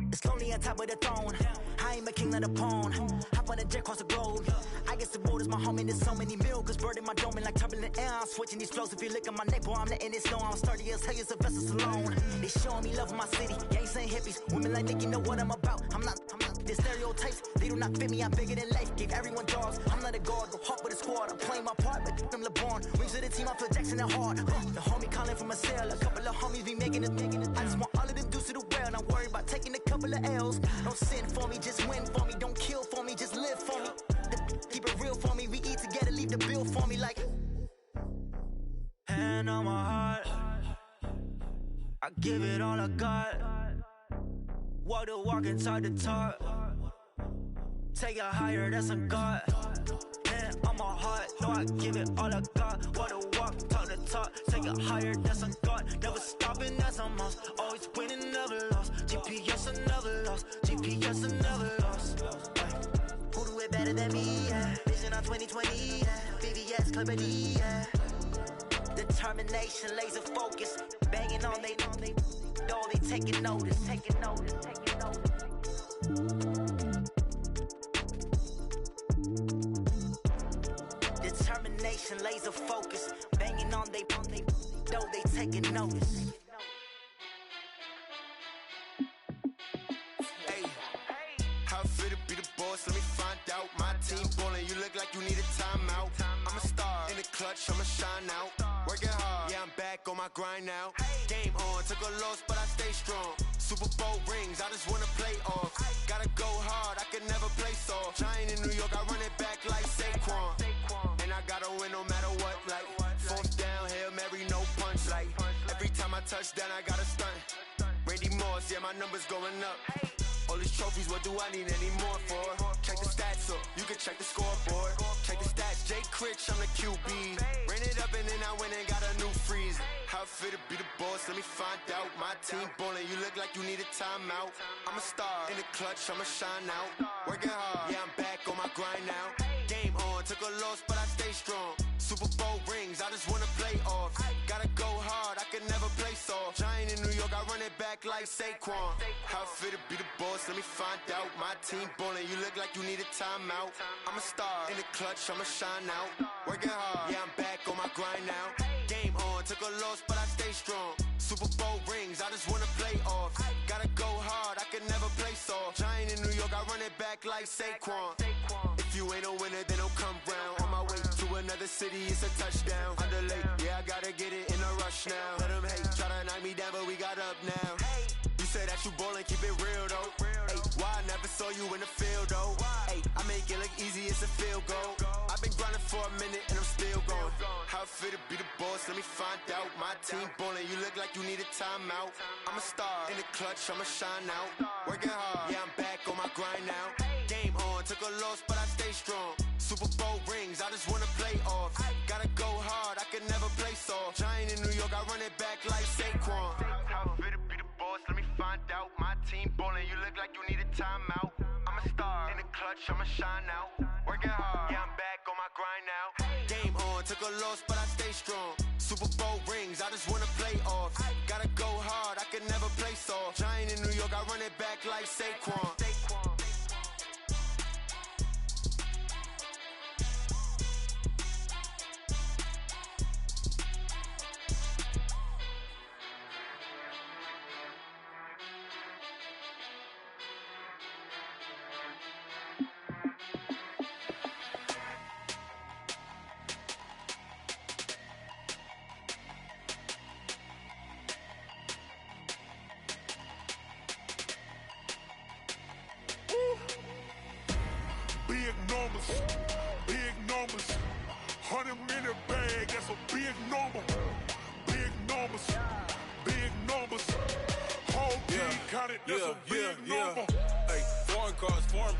It's lonely on top of the throne. I ain't a king of the pawn. Hop on a jet across the globe. I guess the road is my home and there's so many milkers bird in my dome and like turbulent air. I'm switching these flows. If you look at my neck, boy, I'm letting it snow. I'm sturdy as hell, as a vessel alone. They showing me love in my city. Gangs and hippies, women like Nick, you know what I'm about. I'm not the stereotypes. They do not fit me. I'm bigger than life. Give everyone jobs. I'm not a guard, go hard with a squad. I'm playing my part, but I'm LeBron. Rings of the team, I feel Jackson and hard. The homie calling from a cell. A couple of homies be making it. I just want all of them dudes to the well. Not worry about taking a couple of L's. Don't sin for me, just win for me. Don't kill for me, just live for me. Keep it real for me. We eat together, leave the bill for me like. Hand on my heart, I give it all I got. Walk the walk and talk the talk. Take it higher, that's a God. Hand on my heart, no, I give it all I got. Walk the walk, talk the talk. Take it higher, that's a God. Never stopping, that's a must. Always winning, never lost. GPS, I never lost. GPS, I never lost. Who do it better than me? Yeah. Vision on 2020. Yeah. VVS, Clarity. Yeah. Determination, laser focus. Banging on they though they taking notice. Taking notice. Taking notice. Determination, laser focus. Banging on they though they taking notice. How fit to be the boss? Let me find out. My team ballin', you look like you need a timeout. I'm a star in the clutch, I'ma shine out. Working hard, yeah, I'm back on my grind now. Game on, took a loss, but I stay strong. Super Bowl rings, I just wanna play off. Gotta go hard, I can never play soft. Giant in New York, I run it back like Saquon. And I gotta win no matter what, like fourth down, Hail Mary, no punch. Like every time I touch down, I gotta stunt. Randy Moss, yeah, my numbers going up. All these trophies, what do I need any more for? Check the stats up, you can check the scoreboard. Check the stats, Jay Critch, I'm the QB. Ran it up and then I went and got a new freeze. How fit to be the boss, let me find out. My team ballin', you look like you need a timeout. I'm a star in the clutch, I'ma shine out. Working hard, yeah, I'm back on my grind now. Game on, took a loss, but I stay strong. Super Bowl rings, I just wanna play off. Gotta go hard, I can never play soft. Giant in New York, I run it back back like Saquon. How fit to be the boss, let me find out. My team ballin', you look like you need a timeout. I'm a star in the clutch, I'ma shine out. Working hard, yeah, I'm back on my grind now. Game on, took a loss, but I stay strong. Super Bowl rings, I just wanna play off. Gotta go hard, I can never play soft. Giant in New York, I run it back like Saquon. If you ain't a winner, then don't come round. On my way to another city, it's a touchdown. Underlay, yeah, I gotta get it in a rush now. Let them hate, try to knock me down, but we got up now. You say that you ballin', keep it real though. Hey, why I never saw you in the field though? Hey, I make it look easy, it's a field goal. I've been grinding for a minute and I'm still going. How fit to be the boss, let me find out. My team ballin', you look like you need a timeout. I'm a star in the clutch, I'ma shine out. Working hard, yeah, I'm back on my grind now. Game on, took a loss, but I stay strong. Super Bowl rings, I just wanna play off. Gotta go hard, I can never play soft. Giant in New York, I run it back like Saquon. How fit to be the boss, let me find out. My team ballin', you look like you need a timeout. I'm a star in the clutch, I'ma shine out. Working hard, yeah, I'm back on my grind now. Game on, took a loss, but I stay strong. Super Bowl rings, I just wanna play off. Gotta go hard, I can never play soft. Giant in New York, I run it back like Saquon. Big numbers, 100-minute bag, that's a big number. Big numbers, whole team counted, that's a big number. Hey, foreign cars, foreign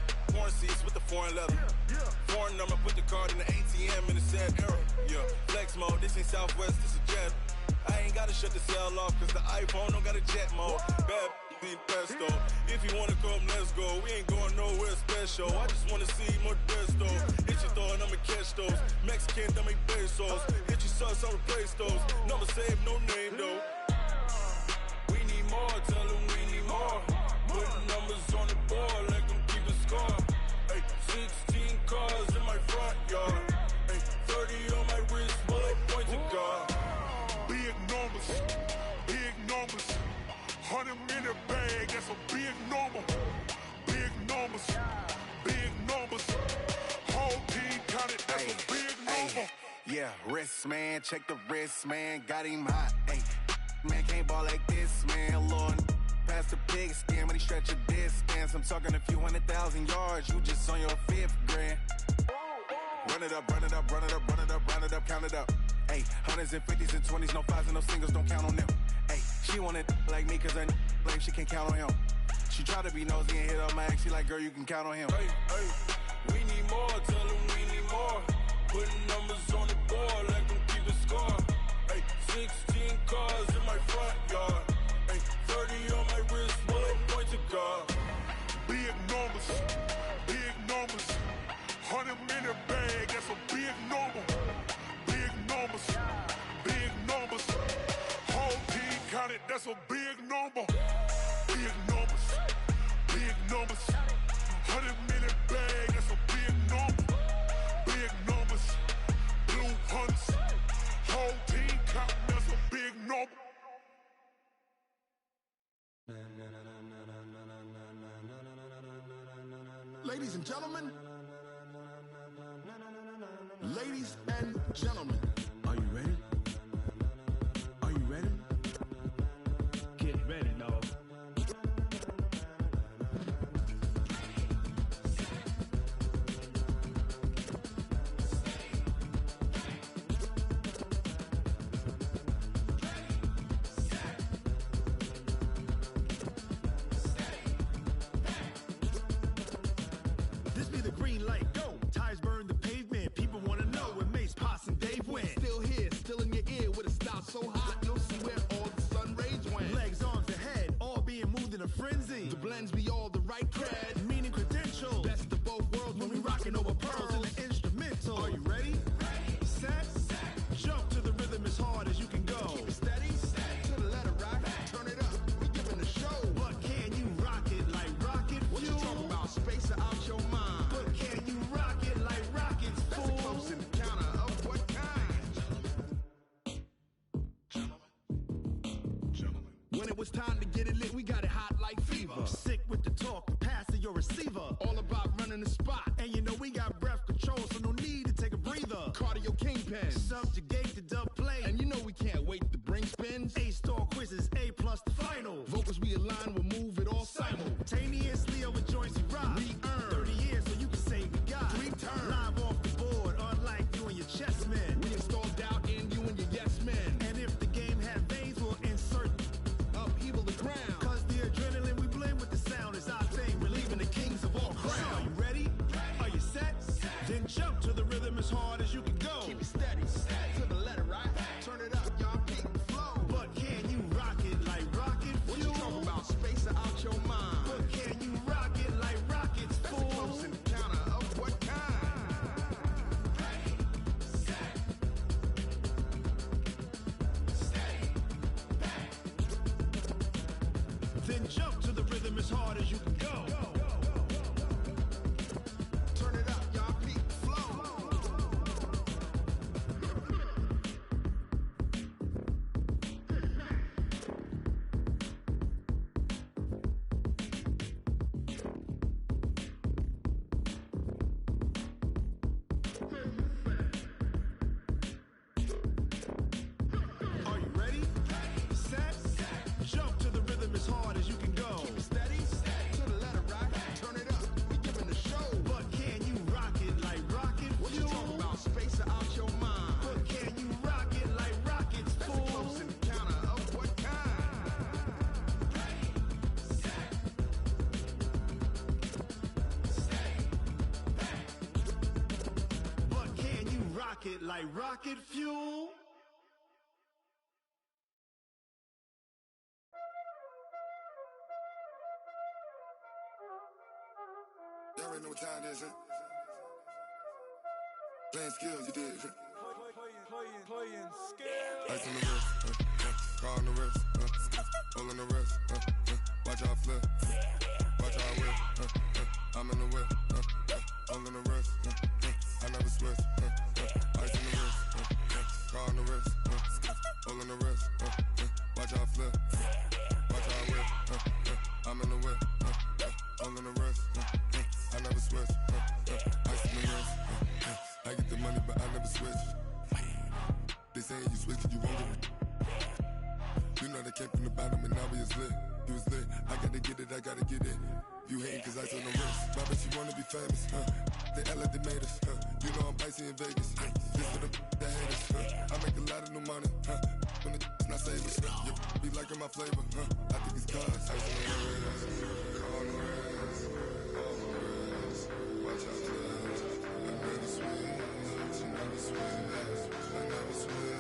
seats with the foreign leather. Foreign number, put the card in the ATM in the sad era. Yeah, flex mode, this ain't Southwest, this is Jet. I ain't gotta shut the cell off, cause the iPhone don't got a jet mode. Bad need pesto. If you wanna come, let's go. We ain't going nowhere special. I just wanna see more Modesto. Hit your throw and I'ma catch those. Mexican, that make pesos. Hit your sauce, I'll replace those. Number save, no name though. We need more, tell them we need more. Putting numbers on the board, let them keep a score. Hey, 16 cars in my front yard. Hey, 30 on my wrist, bullet point to God. Big numbers, 100-minute bag, that's a big number. Big numbers, whole team counted, that's a big number. Yeah, wrist man, check the wrist man, got him hot. Ay, man can't ball like this, man. Lord, past the pig skin when he stretch a distance. I'm talking a few 100,000 yards, you just on your 5th grand. Run it up, count it up. Ay, 100s and 50s and 20s, no 5s and no singles, don't count on them. Ay, she want it like me, cause her blame, she can't count on him. She try to be nosy and hit up my ex, she like, girl, you can count on him. Hey, we need more, tell them we need more. Putting numbers on the board, let them keep a score. Hey, 16 cars in my front yard. Hey, 30 on my wrist, bullet point to God. Big numbers, 100-minute bag, that's a big number. Big numbers, whole team counted, that's a big number. Big numbers, 100-minute bag, that's a big number. Big numbers, blue hunts, whole team counting, that's a big number. Ladies and gentlemen, are you ready? Are you ready? Get ready, dog. This be the green light, go. Tires burn the pavement. People wanna know when Mace, Poss, and Dave went. Still it's time to get it lit, we got it hot like fever. Sick with the talk, passing your receiver. All about running the spot. And you know we got breath control, so no need to take a breather. Cardio kingpin, subjugate the dub play. And you know we can't wait to bring spins. A-star quizzes, A+ the final. Vocals we align, we'll move it all simultaneously over joints we rock. We earn 30 years so you can say we got 3 turns. Live off the board, unlike you and your chess men. We install doubt in you and your yes men. And if the game had veins, we'll insert upheaval the ground. Cause the adrenaline we blend with the sound is our thing. We're leaving the kings of all crowns. So are you ready? Are you set? Then jump to the rhythm as hard as you can go. Keep it steady, to the letter, right? Turn it up, y'all, keep the flow. But can you rock it like rocket fuel? What you talking about? Space out your mind. But can you rock it like rockets, fool? That's a close encounter of what kind? Ready, set, stay back. Then jump to the rhythm as hard as you can go. Turn it up, y'all, keep the flow. Are you ready? Set, jump to the rhythm as hard as you can go. Keep it steady, to the letter, right? Turn it up, we giving the show. But can you rock it like rocket fuel? What you talking about? Space out your mind. But can you rock it like rockets, fool? That's a close encounter of what kind? Ready, set, stay back. But can you rock it like rocket fuel? Y'all already know what time it is, huh? Playing skills, you did, huh? Playing skills. Ice on the wrist, car on the wrist, hole in the wrist, watch how I flip, watch how I whip, I'm in the whip, hole in the wrist, I never switch, ice on the wrist, car on the wrist, hole in the wrist, watch how I flip, watch how I whip, I'm in the whip, hole in the wrist, I never switch, ice on the wrist, I get the money but I never switch. They saying you switch cause you won't get it. You know they came from the bottom and now we is lit. You was lit, I gotta get it, I gotta get it. You hating cause ice on the wrist. My bitch, you wanna be famous, They act like they made us, You know I'm icy in Vegas, This for the that hate us, I make a lot of new money, When the not savers, You be liking my flavor, I think it's cause ice on the wrist, on the wrist, on the wrist. Watch out, cuz I never switch, I never switch. I never switch,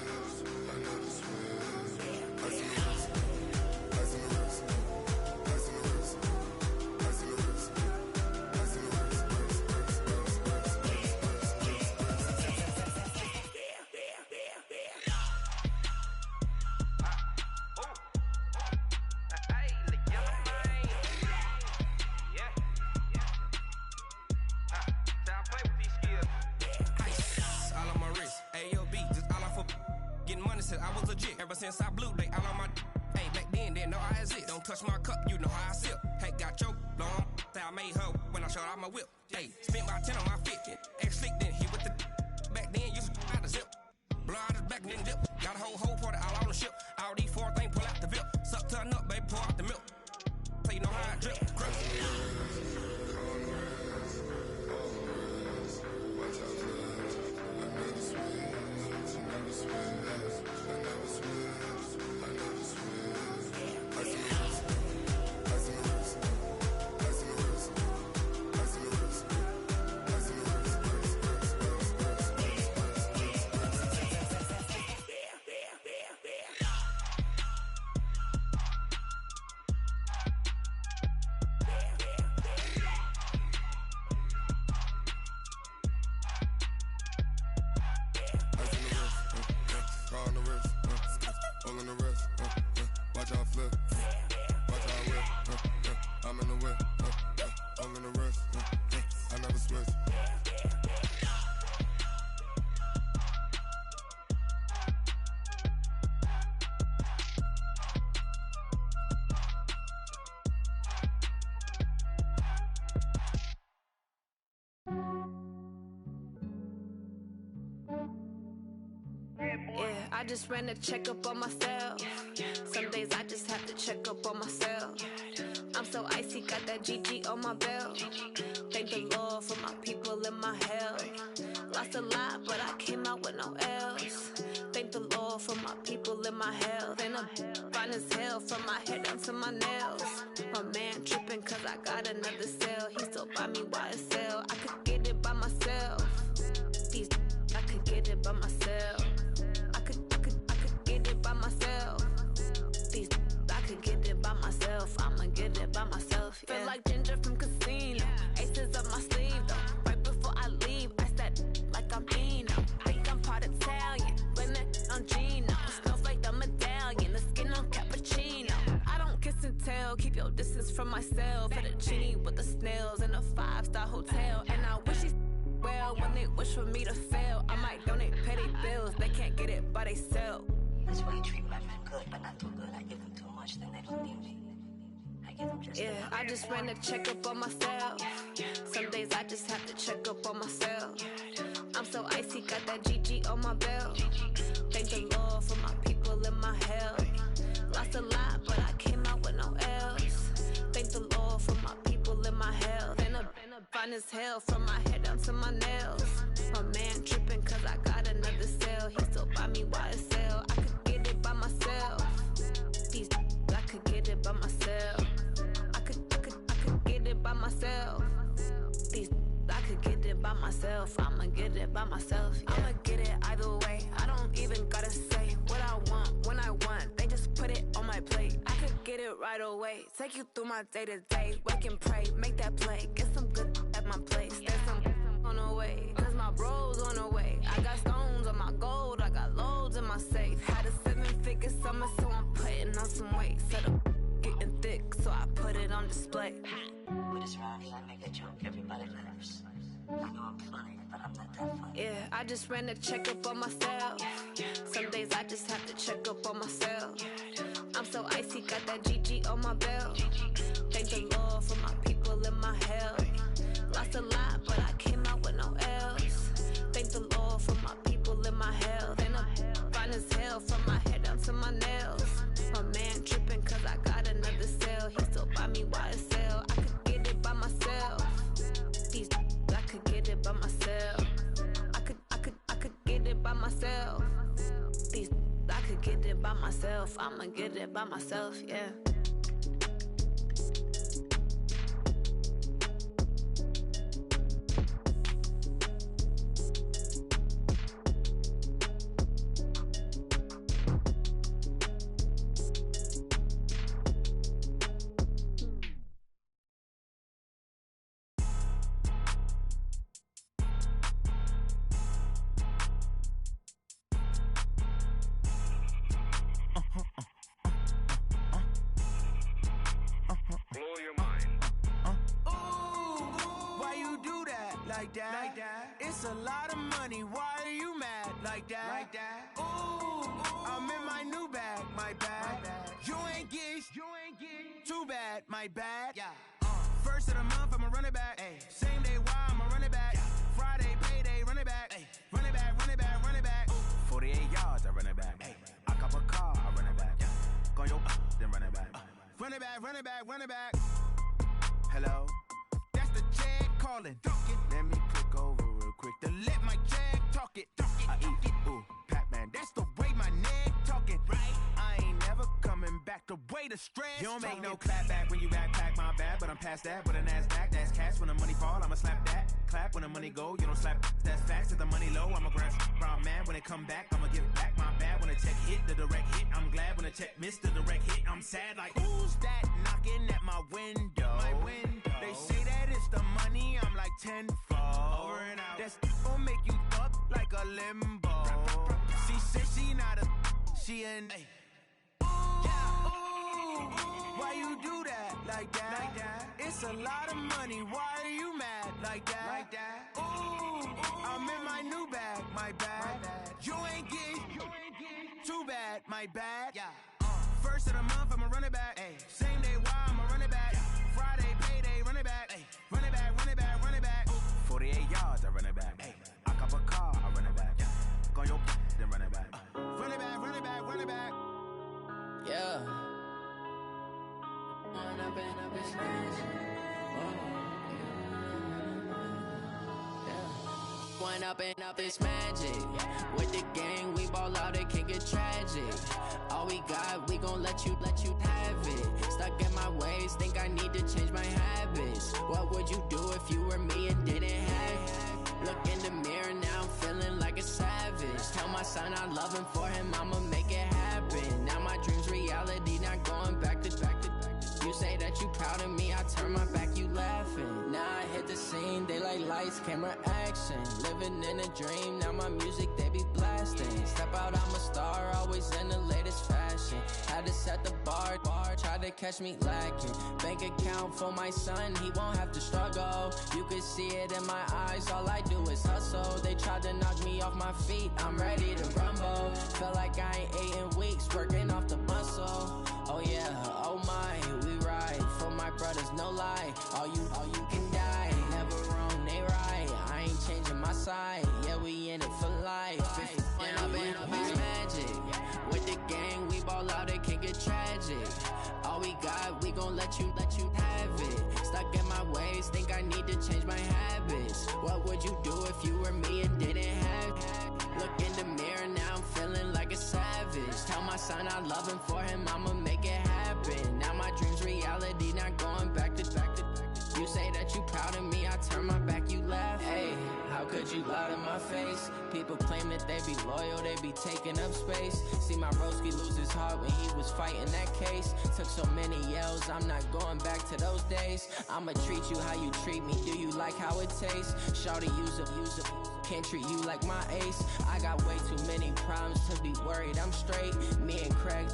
I never switch. Ice in the wrist, ice in the wrist, ice in the wrist, ice in the wrist, ice in the wrist, Since I was legit, ever since I blew, they all on my. Hey, back then, didn't know I exist. Don't touch my cup, you know how I sip. Hey, got choked, long. Say I made her when I showed out my whip. Hey, spent about 10 on my fit. Ex-slick, then hit with the. Back then, used to out the zip. Blow out his back, then dip. Got a whole party all on the ship. All these 4 things, pull out the VIP. Suck, turn up, baby, pour out the milk. So you know how I drip. Crap. just ran a checkup on myself. Some days I just have to check up on myself. I'm so icy, got that GG on my belt. Thank the Lord for my people and my health. Lost a lot, but I came out with no L's. Thank the Lord for my people and my health. And I'm fine as hell from my head down to my nails. My man tripping cause I got another cell. He still buy me YSL. I could get it by myself. These I could get it by myself. I could get it by myself. These I could get it by myself. I'ma get it by myself. Yeah. Feel like Ginger from Casino. Aces up my sleeve though. Right before I leave, I said like I'm Eno. Think I'm part Italian. Blame it on Gino. Snowflake the medallion. The skin on cappuccino. I don't kiss and tell. Keep your distance from myself. Fettuccine with the snails in a 5-star hotel. And I wish he's well when they wish for me to fail. I might donate petty bills. They can't get it by they sell. That's why you treat my men good, but not too good. I give them too much, then they don't need me. I give them just enough. I just ran a checkup on myself. Some days I just have to check up on myself. I'm so icy, got that GG on my belt. Thank the Lord for my people and my health. Lost a lot, but I came out with no L's. Thank the Lord for my people and my health. And I'm fine as hell from my head down to my nails. My man tripping cause I got another cell. He still buy me YSL. I could get it by myself. These I could get it by myself. I could get it by myself. These I could get it by myself. I'ma get it by myself. Yeah. I'ma get it either way. I don't even gotta say what I want when I want. They just put it on my plate. I could get it right away. Take you through my day to day. Wake and pray, make that play. Get some good at my place. There's some on the way. Cause my bros on the way. I got stones on my gold. I got loads in my safe. Had a 7-figure summer, so I'm putting on some weight. Set up getting thick, so I put it on display. With this round here, I make a joke everybody laughs. I know I'm funny, but I'm not that funny. Yeah, I just ran a checkup on myself. Some days I just have to check up on myself. I'm so icy, got that GG on my belt. Thank the Lord for my people and my health. Lost a lot, but I came out with no L's. Thank the Lord for my people and my health. And I'm fine as hell from my head down to my nails. My man tripping cause I got another cell. He still buy me YSL. I could get it by myself. These I could get it by myself. I could get it by myself. These I could get it by myself. I'ma get it by myself, yeah. It's a lot of money, why are you mad like that? Ooh, I'm in my new bag, my bad. You ain't get too bad, my bad. First of the month, I'ma run it back. Same day, why I'ma run it back. Friday, payday, run it back. Run it back, run it back, run it back. 48 yards, I run it back. I cop a car, I run it back. Go your then run it back. Run it back, run it back, run it back. Hello? That's the check calling. Let me click over real quick to let my check talk it. I eat it, ooh, Pac-Man, that's the way my neck talking. Right? I ain't never coming back the way the stress. You don't make no clap back when you backpack, my bad, but I'm past that. With a NASDAQ, that's cash. When the money fall, I'ma slap that. Clap when the money go, you don't slap. That's facts. If the money low, I'ma grab brown man. When it come back, I'ma give back my bad. When the check hit, the direct hit, I'm glad. When the check missed the direct hit, I'm sad like, who's that knocking at my window? My window. They say that it's the money, I'm like tenfold. Over and out. That's gon' make you up like a limbo. She said she not a, she an. Why you do that like that? It's a lot of money, why are you mad like that? Ooh, I'm in my new bag, my bad. You ain't get too bad, my bad. First of the month, I'ma run it back. Same day, why I'ma run it back. Friday, payday, run it back. Run it back, run it back, run it back. 48 yards, I run it back. I cop a car, I run it back. Go your then run it back. Run it back, Run up and up, it's magic. With the gang, we ball out, it can get tragic. All we got, we gon' let you have it. Stuck in my ways, think I need to change my habits. What would you do if you were me and didn't have it? Look in the mirror, now I'm feeling like a savage. Tell my son I love him, for him I'ma make it happen. Now my dream's reality, not going back to. You say that you proud of me, I turn my back, you laughing. Now I hit the scene, they like lights, camera, action. Living in a dream, now my music, they be blasting. Step out, I'm a star, always in the latest fashion. Had to set the bar, try to catch me lacking. Bank account for my son, he won't have to struggle. You can see it in my eyes, all I do is hustle. They tried to knock me off my feet, I'm ready to rumble. Felt like I ain't ate in weeks, working off the muscle. Oh yeah, oh my, we ride for my brothers, no lie. All you can die, never wrong, they right. I ain't changing my side, yeah, we in it for life. If it's magic. With the gang, we ball out, it can get tragic. All we got, we gon' let you have it. Stuck in my ways, think I need to change my habits. What would you do if you were me and didn't have it? Look in the mirror, now I'm feeling like a savage. Tell my son I love him, for him I'ma make it happen. Now my dream's reality, not going back to. You say that you proud of me, I turn my back, you laugh. Hey, how could you lie to my face? People claim that they be loyal, they be taking up space. See my broski lose his heart when he was fighting that case. Took so many yells, I'm not going back to those days. I'ma treat you how you treat me, do you like how it tastes? Shawty, use up. Can't treat you like my ace. I got way too many problems to be worried, I'm straight. Me and Craig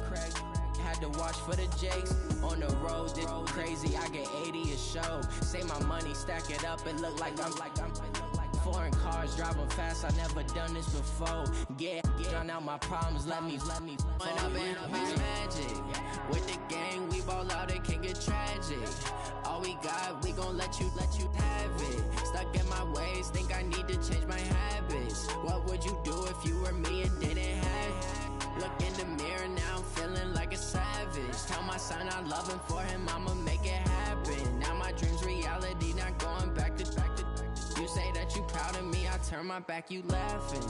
had to watch for the Jakes. On the road, this crazy, I get 80 a show. Say my money, stack it up, it look like I'm foreign cars, driving fast, I never done this before. Yeah, drown out my problems, let me run up and up, it's magic. With the gang, we ball out, it can get tragic. All we got, we gon' let you have it. Stuck in my ways, think I need to change my habits. What would you do if you were me and didn't have it? Look in the mirror, now I'm feeling like a savage. Tell my son I love him, for him I'ma make it happen. Now my dream's reality, not going back to. You say that you proud of me, I turn my back, you laughing.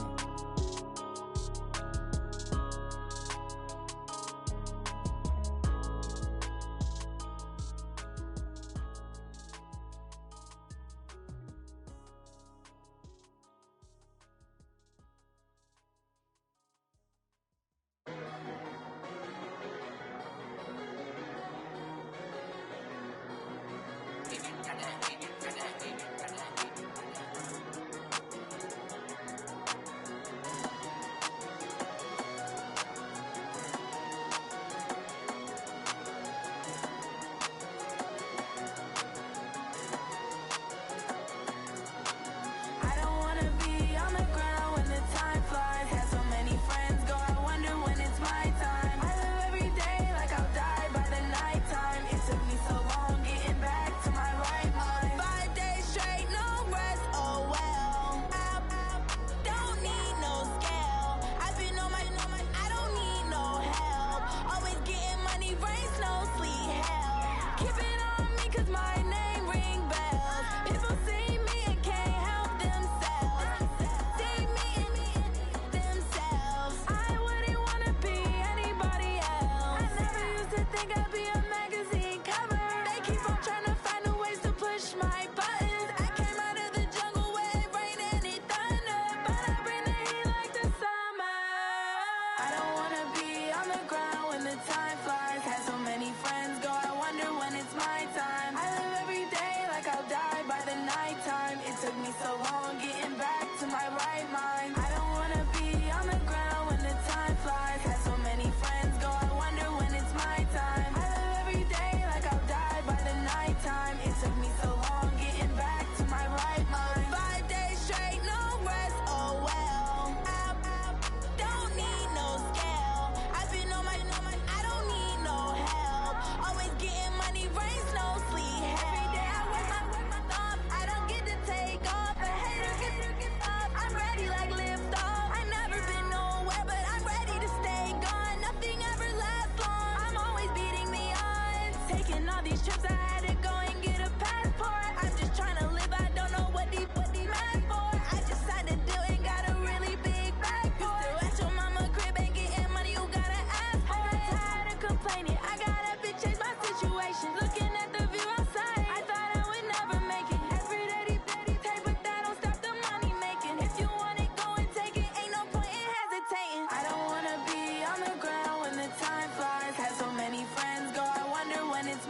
Trips I had to go and get a passport. I'm just trying to live, I don't know what these mad for. I just signed a deal.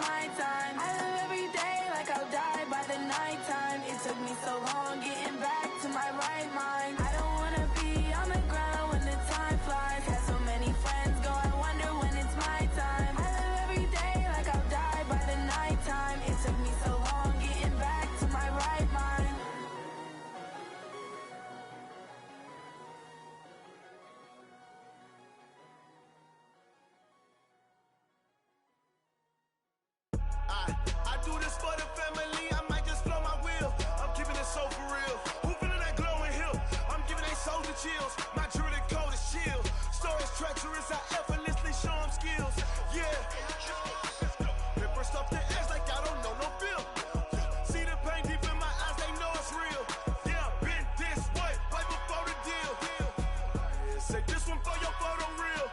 my time. I live every day like I'll die by the nighttime. It took me so long getting back to my right mind. I don't wanna be on the ground when the time flies. Had so many friends go, I wonder when it's my time. I live every day like I'll die by the nighttime. It took me so long getting back to my right mind. I do this for the family, I might just blow my wheel. I'm keeping it so for real. Who feeling that glowing hill? I'm giving they soldier chills. My jewelry code is chill. Stories treacherous, I effortlessly show them skills. Yeah. Paper stuff the edge like I don't know no feel. See the pain deep in my eyes, they know it's real. Yeah, been this way, right before the deal. Say this one for your photo real.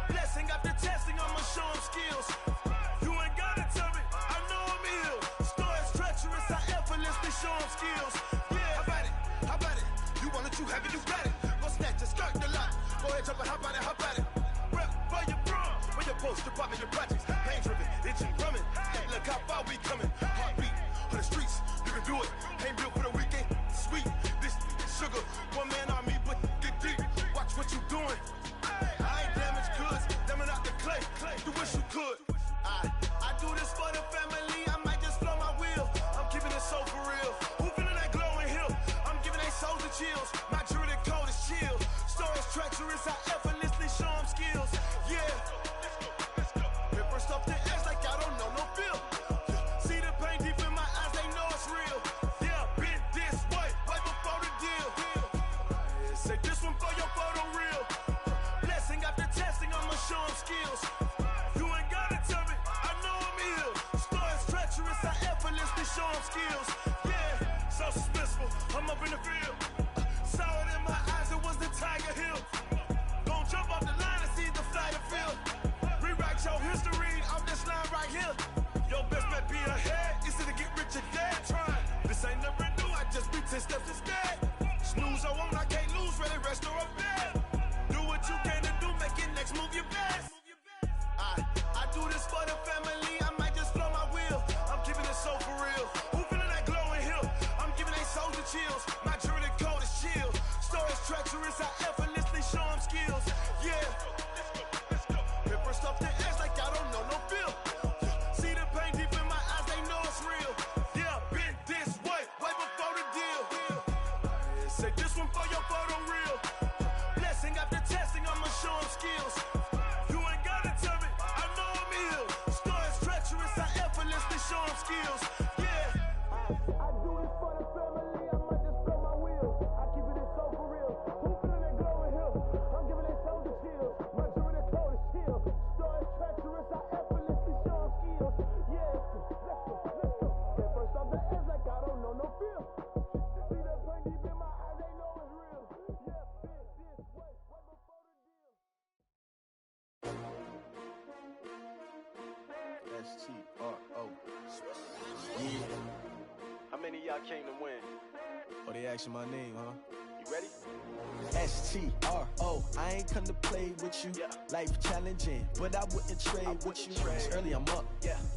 Blessing after testing, I'ma show them skills. You ain't gotta tell me, I know I'm ill. Stories treacherous, I effortlessly show them skills. Yeah, how about it? You want it, you have it, you got it. Go snatch it, skirt the lot. Go ahead, jump it, how about it? Rep where you from, where your post, department, your projects. Pain driven, itching, drumming. Look how far we coming. Heartbeat on the streets, you can do it. Ain't built for the weekend, sweet. This sugar, one man army, but get deep. Watch what you doing. I ain't damaged goods, damn out the clay. You wish you could. I do this for the family, I might just blow my wheel. I'm keeping it so for real. Who feeling that glowing hill? I'm giving they soldier chills. My jewelry code is chill. Stories treacherous, I effortlessly show them skills. Yeah. Paper stuff the edge like I don't know no feel. See the pain deep in my eyes, they know it's real. Yeah, been this way, right before the deal. Say this one for your photo real. Blessing after testing, I'ma show them skills. You ain't gotta tell me, I know I'm ill. Stories treacherous, I effortlessly show them skills. Yeah, so suspenseful, I'm up in the field. Saw it in my eyes, it was the Tiger Hill. Gon' jump off the line and see the flight of field. Rewrite your history off this line right here. Your best bet be ahead, easy to get rich or dead. Trying, this ain't never new, I just be 10 steps instead. Snooze I won't, I can't lose, ready, rest or up bed. Do what you can to do, make it next move your best. I do this for the family, I might just blow my wheel. I'm keeping it so for real. Who feeling that glowing hill? I'm giving they soldier chills. My jewelry code is chill. Stories treacherous, I effortlessly show them skills. Yeah. Paper stuff the edge like I don't know no feel. See the pain deep in my eyes, they know it's real. Yeah, been this way, right before the deal. Say this one for your photo real. Blessing after testing, I'ma show them skills. You ain't gotta tell me, I know I'm ill. Stories treacherous, I effortlessly show them skills. Yeah. I do this for the family, I might just blow my wheel. I keep it so for real. Who feeling that glowing hill? I'm giving they soldier chills. My jewelry code is chill. Stories treacherous, I effortlessly show them skills. Yeah, let's go. Get first off the edge like I don't know no feel. See that pain deep in my eyes, they know it's real. Yeah, been this way, right before the deal. S-T-R-O. Yeah. How many of y'all came to win? Oh, they asking my name, huh? You ready? S-T-R-O. I ain't come to play with you. Life challenging, but I wouldn't trade with you. It's early, I'm up.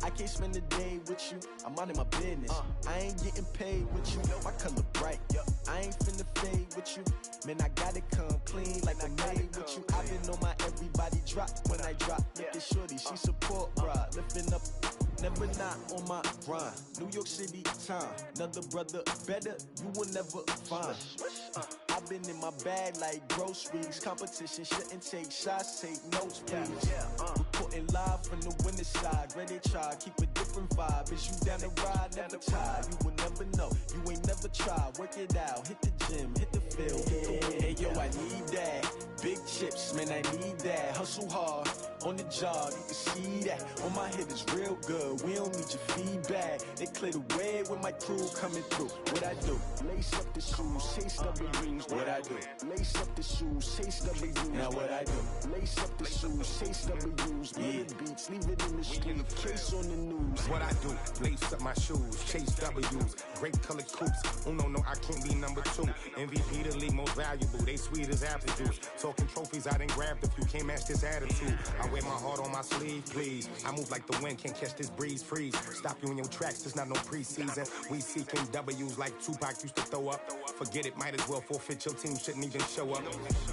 I can't spend the day with you. I'm minding my business. I ain't getting paid with you. My color bright. I ain't finna fade with you. Man, I gotta come clean like I'm made with you. I've been on my everybody drop when I drop. Look at shorty, she support ride. Lifting up, never not on my grind. New York City time. Another brother better, you will never find. I've been in my bag like groceries. Competition shouldn't take shots, take notes, please. Reporting live from the winning side. Ready to try, keep a different vibe. Is you down the ride, never tired. You will never know, you ain't never tried. Work it out, hit the gym, hit the field, hit the win. Hey yo, I need that. Big chips, man, I need that. Hustle hard, on the job, you can see that. On my head is real good, we don't need your feedback. They clear the way with my crew coming through. What I do? Lace up the shoes, chase W's. What I do? Lace up the shoes, chase W's. Now what I do? Lace up the shoes, chase W's. Get beats, leave it in the street, case on the news. What I do, lace up my shoes, chase W's, great colored coops. No, I can't be number 2. MVP the league most valuable, they sweet as apple juice. Talking trophies, I didn't grab the few, can't match this attitude. I wear my heart on my sleeve, please. I move like the wind, can't catch this breeze, freeze. Stop you in your tracks, there's not no preseason. We seeking W's like Tupac used to throw up. Forget it, might as well forfeit, your team shouldn't even show up.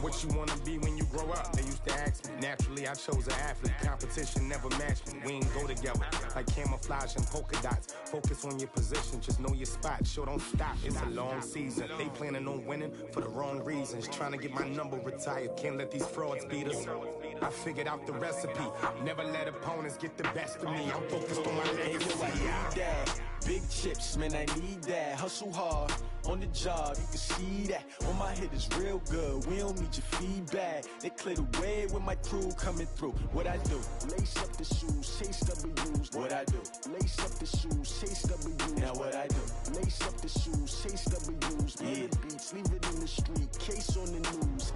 What you wanna be when you grow up? They used to ask me. Naturally, I chose an athlete. Competition never matched me. We ain't go together like camouflage and polka dots. Focus on your position, just know your spot. Sure, don't stop, it's a long season. They planning on winning for the wrong reasons. Trying to get my number retired, can't let these frauds beat us. I figured out the recipe. Never let opponents get the best of me. I'm focused on my legacy. Big chips, man, I need that. Hustle hard on the job, you can see that. On my head is real good, we don't need your feedback. They clear the way with my crew coming through. What I do? Lace up the shoes, chase W's. What I do? Lace up the shoes, chase W's. Now what I do? Lace up the shoes, chase W's. Yeah, beats, leave it in the street, case on the news.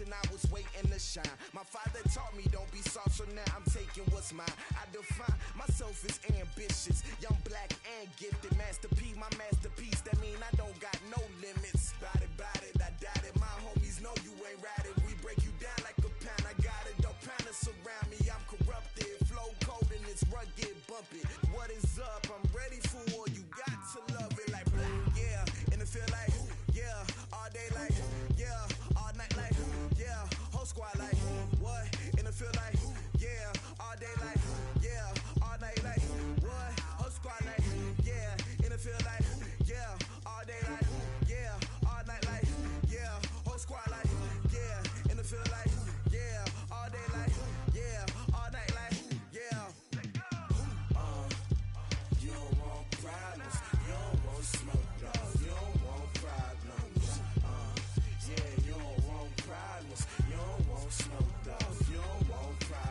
I was waiting to shine. My father taught me don't be soft, so now I'm taking what's mine. I define myself as ambitious, young, black, and gifted. Master P, my masterpiece. That mean I don't got no limits. Bout it, I doubt it. My homies know you ain't ratted. We break you down like a pound. I got it, don't pound us around me. I'm corrupted, flow cold and it's rugged, bumpy. What is up? I'm ready for war. You got to love it like yeah. And it feel like yeah, all day like yeah, all night like yeah, whole squad like what? And it feel like yeah, all day like yeah, all night like what? Whole squad like yeah, and it feel like yeah, all day like yeah, all night like yeah, whole squad like yeah, and it feel like yeah, all day like yeah, all night like yeah. You don't want problems, you don't want smoke, dog. You don't want problems. Yeah, you don't want problems, you don't want smoke, dog. You don't want problems.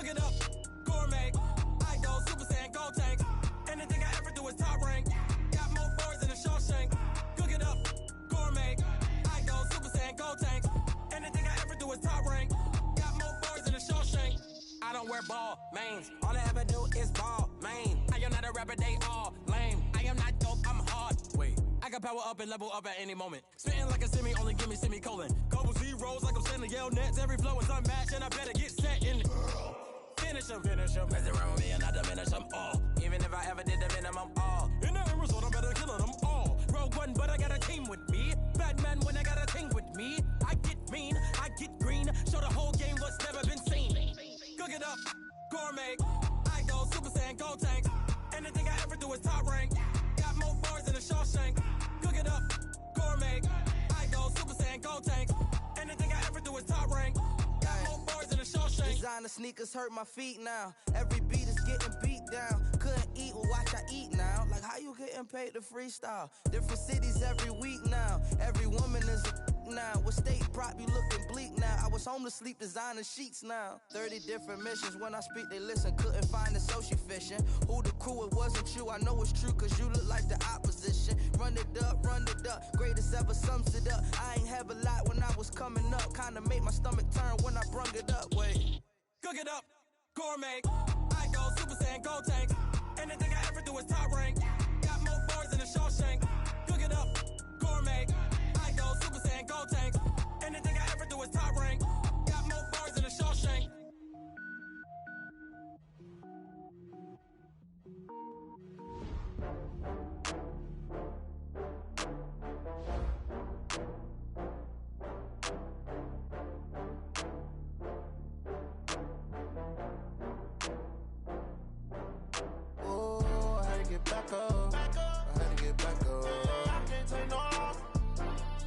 Cook it up, gourmet. I go Super Saiyan, gold tank. Anything I ever do is top rank. Got more boards than a Shawshank. Cook it up, gourmet. I go Super Saiyan, gold tank. Anything I ever do is top rank. Got more boards than a Shawshank. I don't wear ball mains. All I ever do is ball main. I am not a rapper, they all lame. I am not dope, I'm hard. Wait, I can power up and level up at any moment. Spitting like a semi, only give me semicolon. Couple zeros like I'm sending yell nets. Every flow is unmatched and I better get set in. Finish them. Mess around with me and I diminish them all. Even if I ever did the minimum all. In the result, I'm better killing them all. Rogue One, but I got a team with me. Batman when I got a team with me. I get mean, I get green. Show the whole game what's never been seen. Cook it up, gourmet. I go Super Saiyan, gold tank. Anything I ever do is top rank. Got more bars than a Shawshank. Cook it up, gourmet. I go Super Saiyan, gold tank. Anything I ever do is top rank. Got more bars than a Shawshank. Designer sneakers hurt my feet now. Every beat is getting beat down. Couldn't eat, well watch I eat now. Like how you getting paid to freestyle? Different cities every week now. Every woman is a now. With state prop, you looking bleak now. I was home to sleep, designer sheets now. 30 different missions. When I speak, they listen. Couldn't find it, so she fishing. Who the crew, it wasn't you. I know it's true, cause you look like the opposition. Run it up. Greatest ever sums it up. I ain't have a lot when I was coming up. Kinda made my stomach turn when I brung it up. Wait. Cook it up, gourmet. I go Super Saiyan, gold tank. Anything I ever do is top rank. Got more bars than a Shawshank. Cook it up, gourmet. I go Super Saiyan, gold tank. Anything I ever do is top rank. Got more bars than a Shawshank. Back up. I had to get back up. I can't take no loss.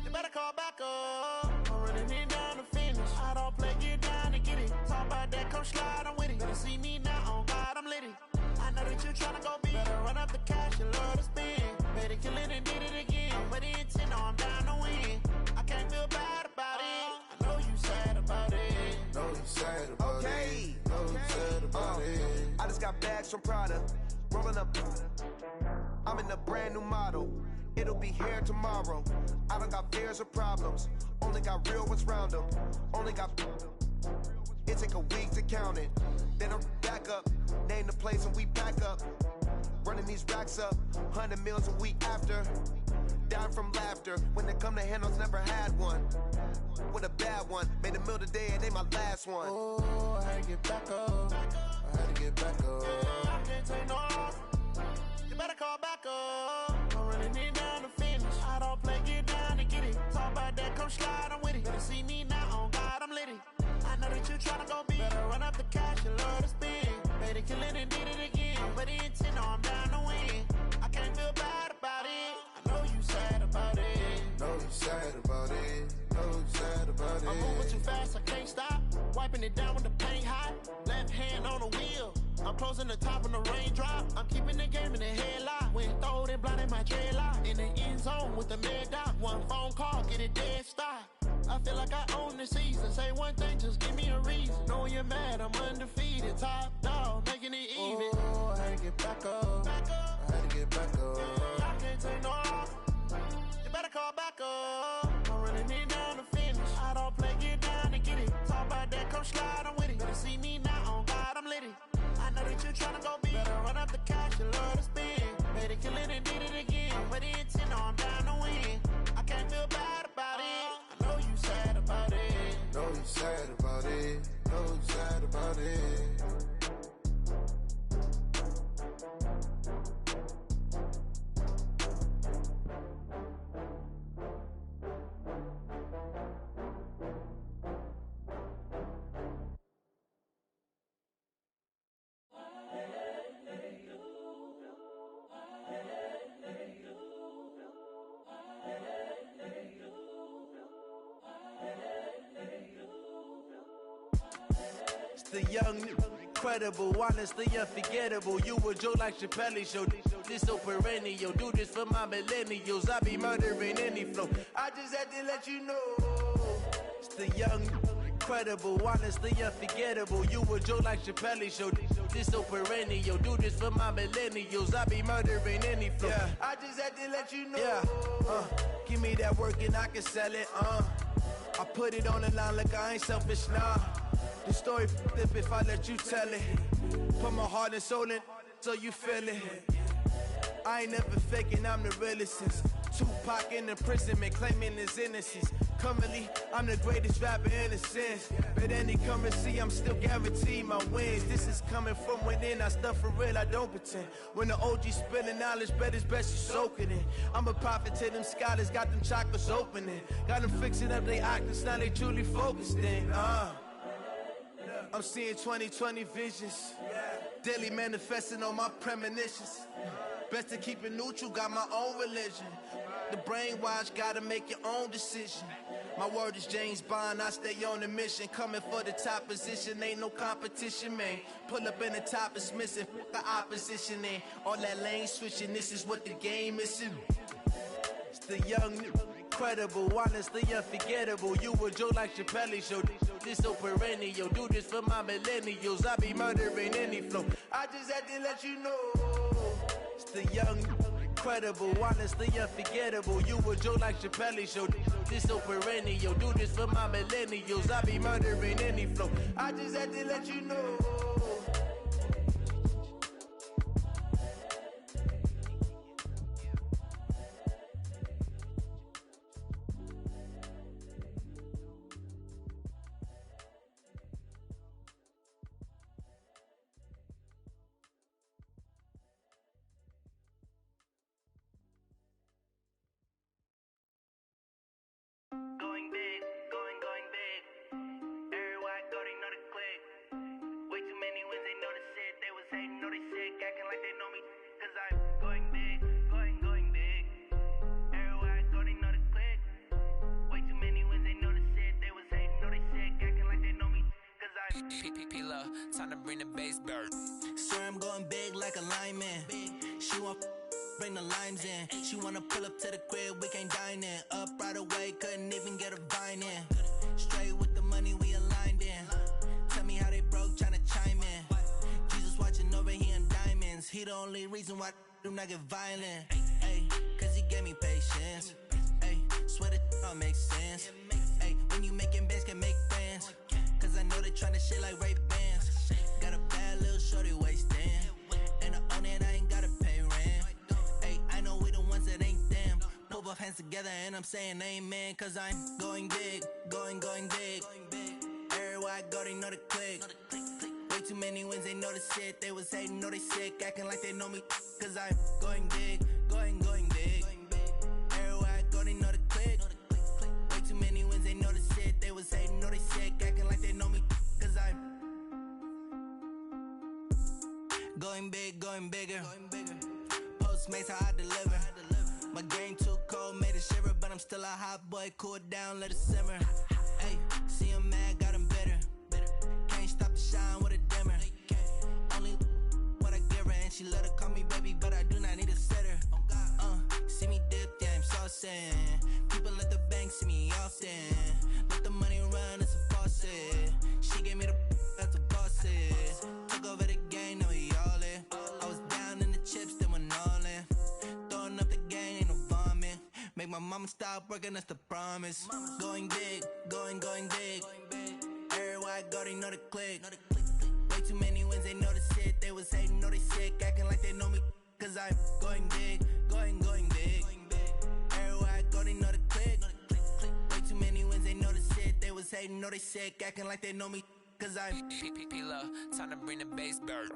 You better call back up. I'm running it down to finish. I don't play, get down to get it. Talk about that, come slide, I'm with it. Better see me now, on God, I'm litty. I know that you tryna go big. Better run up the cash, you love to spend. Better kill it and did it again. I'm with the intent, no, I'm down to win. I can't feel bad about it. I know you sad about it. Know you sad about it. Know you sad about it. I just got bags from Prada. Rolling up, I'm in a brand new model. It'll be here tomorrow. I don't got fears or problems. Only got real ones round them. Only got. It take a week to count it. Then I'm back up. Name the place and we pack up. Running these racks up. 100 meals a week after. Down from laughter. When they come to handles, never had one. With a bad one. Made a meal today and they my last one. Oh, I had to get back up. I had to get back up. I can't take no loss. You better call back up. I'm running it down to finish. I don't play, get down to get it. Talk about that, come slide, I'm with it. Better see me now, on God, I'm litty. I know that you tryna go big. Better run up the cash, you love to spend. Better kill it and did it again. But the intent, no, I'm down to win. I can't feel bad about it. I know you sad about it. Know you sad about it. Know you sad about it. I'm moving too fast, I can't stop. Wiping it down when the paint hot. Left hand on the wheel. I'm closing the top when the raindrop. I'm keeping the game in the headlock. When throwed and blinded my dreadlock. In the end zone with the mad dot. One phone call, get it dead stop. I feel like I own the season. Say one thing, just give me a reason. Knowing you're mad, I'm undefeated. Top dog, making it even. Oh, I had to get back up. I had to get back up. I can't take no loss. You better call back up. I'm running it down to finish. I don't play, get down to get it. Talk about that, come slide, I'm with it. Better see me now, on God, I'm litty. I know that you tryna go big. Better run up the cash, you love to spend. Better kill it and did it again. But the intent, no, I'm down to win. I can't feel bad about it. I know you sad about it. Know you sad about it. Know you sad about it. The young, incredible, honestly unforgettable. You a joke like Chappelle Show. This so perennial. Do this for my millennials. I be murdering any flow. I just had to let you know. It's the young, incredible, honestly unforgettable. You a Joe like Chappelle show. This so perennial. Do this for my millennials. I be murdering any flow. Yeah. I just had to let you know. Yeah. Give me that work and I can sell it. I put it on the line like I ain't selfish, nah. The story flip if I let you tell it. Put my heart and soul in so you feel it. I ain't never faking, I'm the realest since Tupac in imprisonment, claiming his innocence. Currently, I'm the greatest rapper in a sense. But any currency, I'm still guaranteed my wins. This is coming from within, I stuff for real, I don't pretend. When the OG spilling knowledge, bet it's best you soak it in. I'm a prophet to them scholars, got them chakras opening. Got them fixing up they octaves, now they truly focused in. I'm seeing 2020 visions. Daily manifesting on my premonitions. Best to keep it neutral, got my own religion. The brainwash, gotta make your own decision. My word is James Bond, I stay on a mission. Coming for the top position, ain't no competition, man. Pull up in the top is missing, the opposition in. All that lane switching, this is what the game is. It's the young, incredible, honestly unforgettable. You a Joe like Chappelle show. This so perennial. Do this for my millennials. I be murdering any flow. I just had to let you know. It's the young, incredible, honestly unforgettable. You a Joe like Chappelle show. This so perennial. Do this for my millennials. I be murdering any flow. I just had to let you know. Going big, going big. Everywhere I go, they know the click. Way too many wins, they know the shit. They was hating, know they sick, acting like they know me. Cause I'm going big, going big. Everywhere I go, they know the click. Way too many wins, they know the shit. They was hating, know they sick, acting like they know me. Cause I'm P-P-P-Love, time to bring the bass bird. Swear I'm going big like a lineman. She want bring the limes in. She wanna pull up to the crib, we can't dine in. Up right away, couldn't even get a vine in. Straight with the money, we aligned in. Tell me how they broke, tryna chime in. Jesus watching over here in diamonds. He the only reason why do not get violent. Ay, cause he gave me patience. Ay, swear that don't make sense. Ay, when you making bands, can make friends. Cause I know they tryna shit like Ray Bans. Got a bad little shorty wasting. And I own it, I ain't gotta pay rent. I know we the ones that ain't them. Pull both hands together and I'm saying amen. Cause I'm going big, going big. Everywhere I go, they know the click. Way too many wins, they know the shit. They was hating, know they sick, acting like they know me. Cause I'm going big, going big. Everywhere I go, they know the click. Way too many wins, they know the shit. They was hating, know they sick, acting like they know me. Cause I'm going big, going bigger. Postmates how I deliver. My game too cold, made it shiver, but I'm still a hot boy. Cool it down, let it simmer. Hey, see him mad, got him bitter. Can't stop the shine with a dimmer. Only what I give her, and she let her call me baby, but I do not need a sitter. See me dip, yeah, I'm saucing. People at the bank see me often. Let the money run, it's a faucet. She gave me the that's a boss it. Took over the game, now we all in. I was down in the chips, then went all in. Throwing up the game, ain't no vomit. Make my mama stop working, that's the promise. Going big, going big. Everywhere I go, they know the click. Way too many wins, they know the shit. They was hating, know they sick, acting like they know me. Cause I'm going big, going big. Everywhere I go, they know the click. Way too many wins, they know the shit. They was hating, know they sick, acting like they know me. Cause I'm P-P-P-Love, time to bring the bass bird.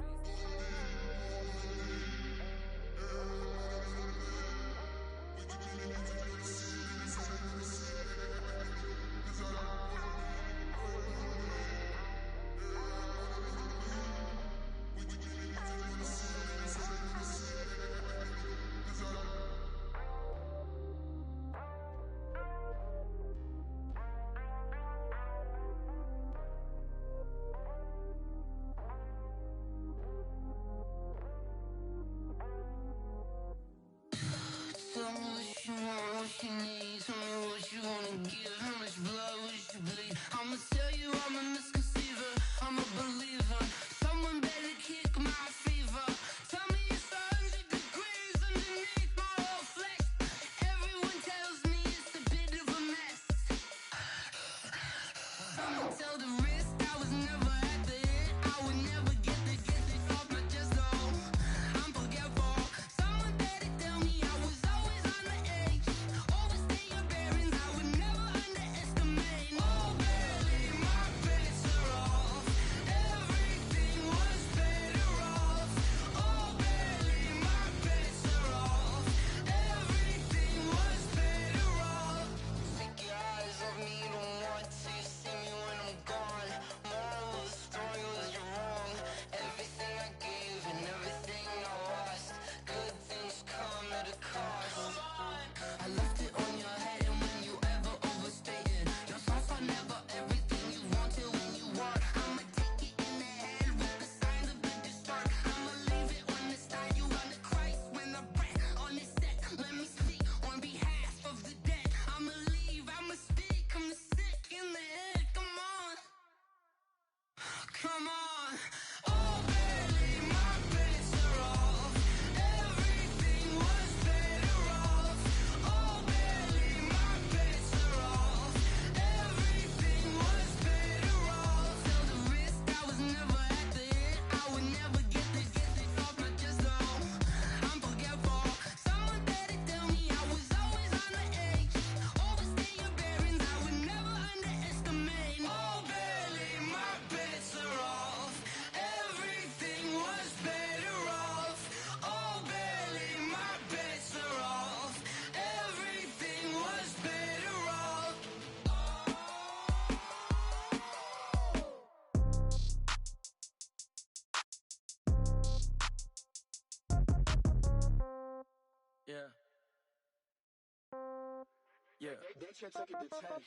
Yeah.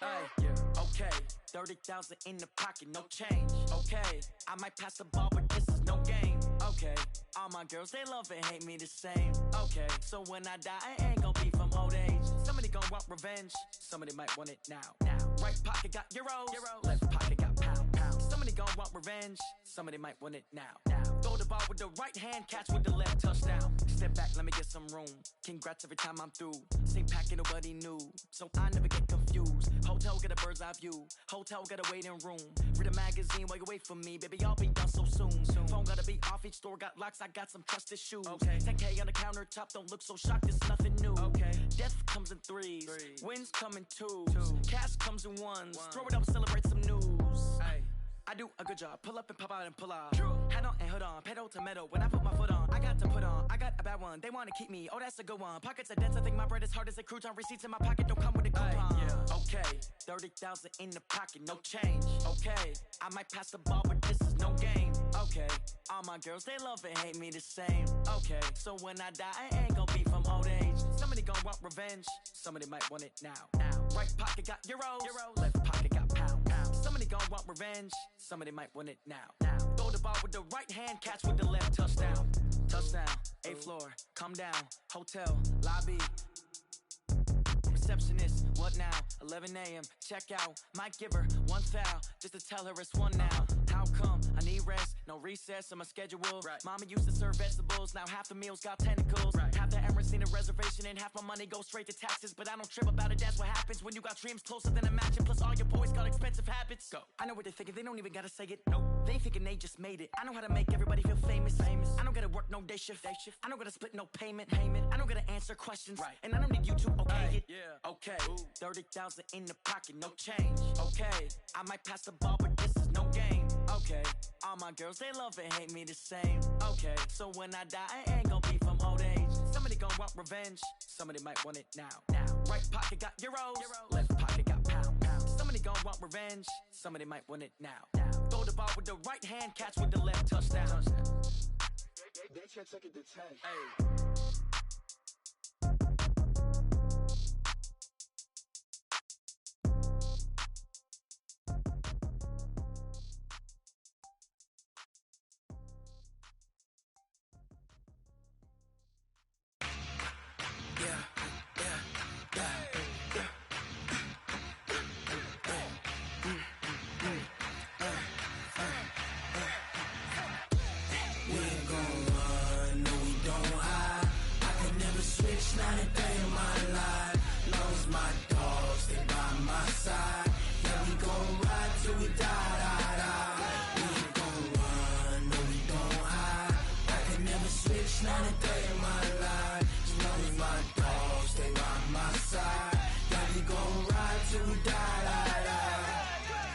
Hey, yeah. Okay, 30,000 in the pocket, no change. Okay, I might pass the ball, but this is no game. Okay, all my girls, they love and hate me the same. Okay, so when I die, I ain't gon' be from old age. Somebody gon' want revenge, somebody might want it now. Right pocket got euros, left pocket got pound. Somebody gon' want revenge, somebody might want it now. Throw the ball with the right hand, catch with the left, touchdown. Step back, let me get some room. Congrats every time I'm through. Same packet, nobody knew, so I never get confused. Hotel get a bird's eye view, hotel got a waiting room. Read a magazine while you wait for me, baby, I'll be done so soon. Phone gotta be off, each store got locks, I got some trusted shoes. 10K on the countertop, don't look so shocked, it's nothing new. Death comes in threes, wins come in twos, cash comes in ones. Throw it up, celebrate some news. I do a good job, pull up and pop out and pull out. Head on and hood on, pedal to metal. When I put my foot on, I got to put on. I got a bad one, they wanna keep me, oh that's a good one. Pockets are dense, I think my bread is hard as a crouton. Receipts in my pocket don't come with a coupon. Okay, 30,000 in the pocket, no change. Okay, I might pass the ball, but this is no game. Okay, all my girls, they love and hate me the same. Okay, so when I die, I ain't gon' be from old age. Somebody gon' want revenge, somebody might want it now. Right pocket got euros, left pocket got pound. Somebody gon' want revenge, somebody might want it now. Throw the ball with the right hand, catch with the left, touchdown. Touchdown, 8th floor, come down, hotel, lobby. Receptionist, what now? 11 a.m., check out. Might give her one foul, just to tell her it's one now. How come? I need rest, no recess on my schedule. Mama used to serve vegetables, now half the meals got tentacles. Half the Emirates need a reservation and half my money goes straight to taxes. But I don't trip about it, that's what happens when you got dreams closer than a mansion. Plus all your boys got expensive habits. Go. I know what they're thinking, they don't even gotta say it. Nope. They thinking they just made it. I know how to make everybody feel famous. I don't gotta work no day shift. I don't gotta split no payment. I don't gotta answer questions. And I don't need you to okay it. Okay, 30,000 in the pocket, no change. Okay, I might pass the ball, but this is no game. Okay, all my girls, they love and hate me the same. Okay, so when I die, I ain't gon' be from old age. Somebody gon' want revenge, somebody might want it now. Right pocket got euros, left pocket got pound. Somebody gon' want revenge, somebody might want it now. Throw the ball with the right hand, catch with the left, touchdown. They can't take it to 10.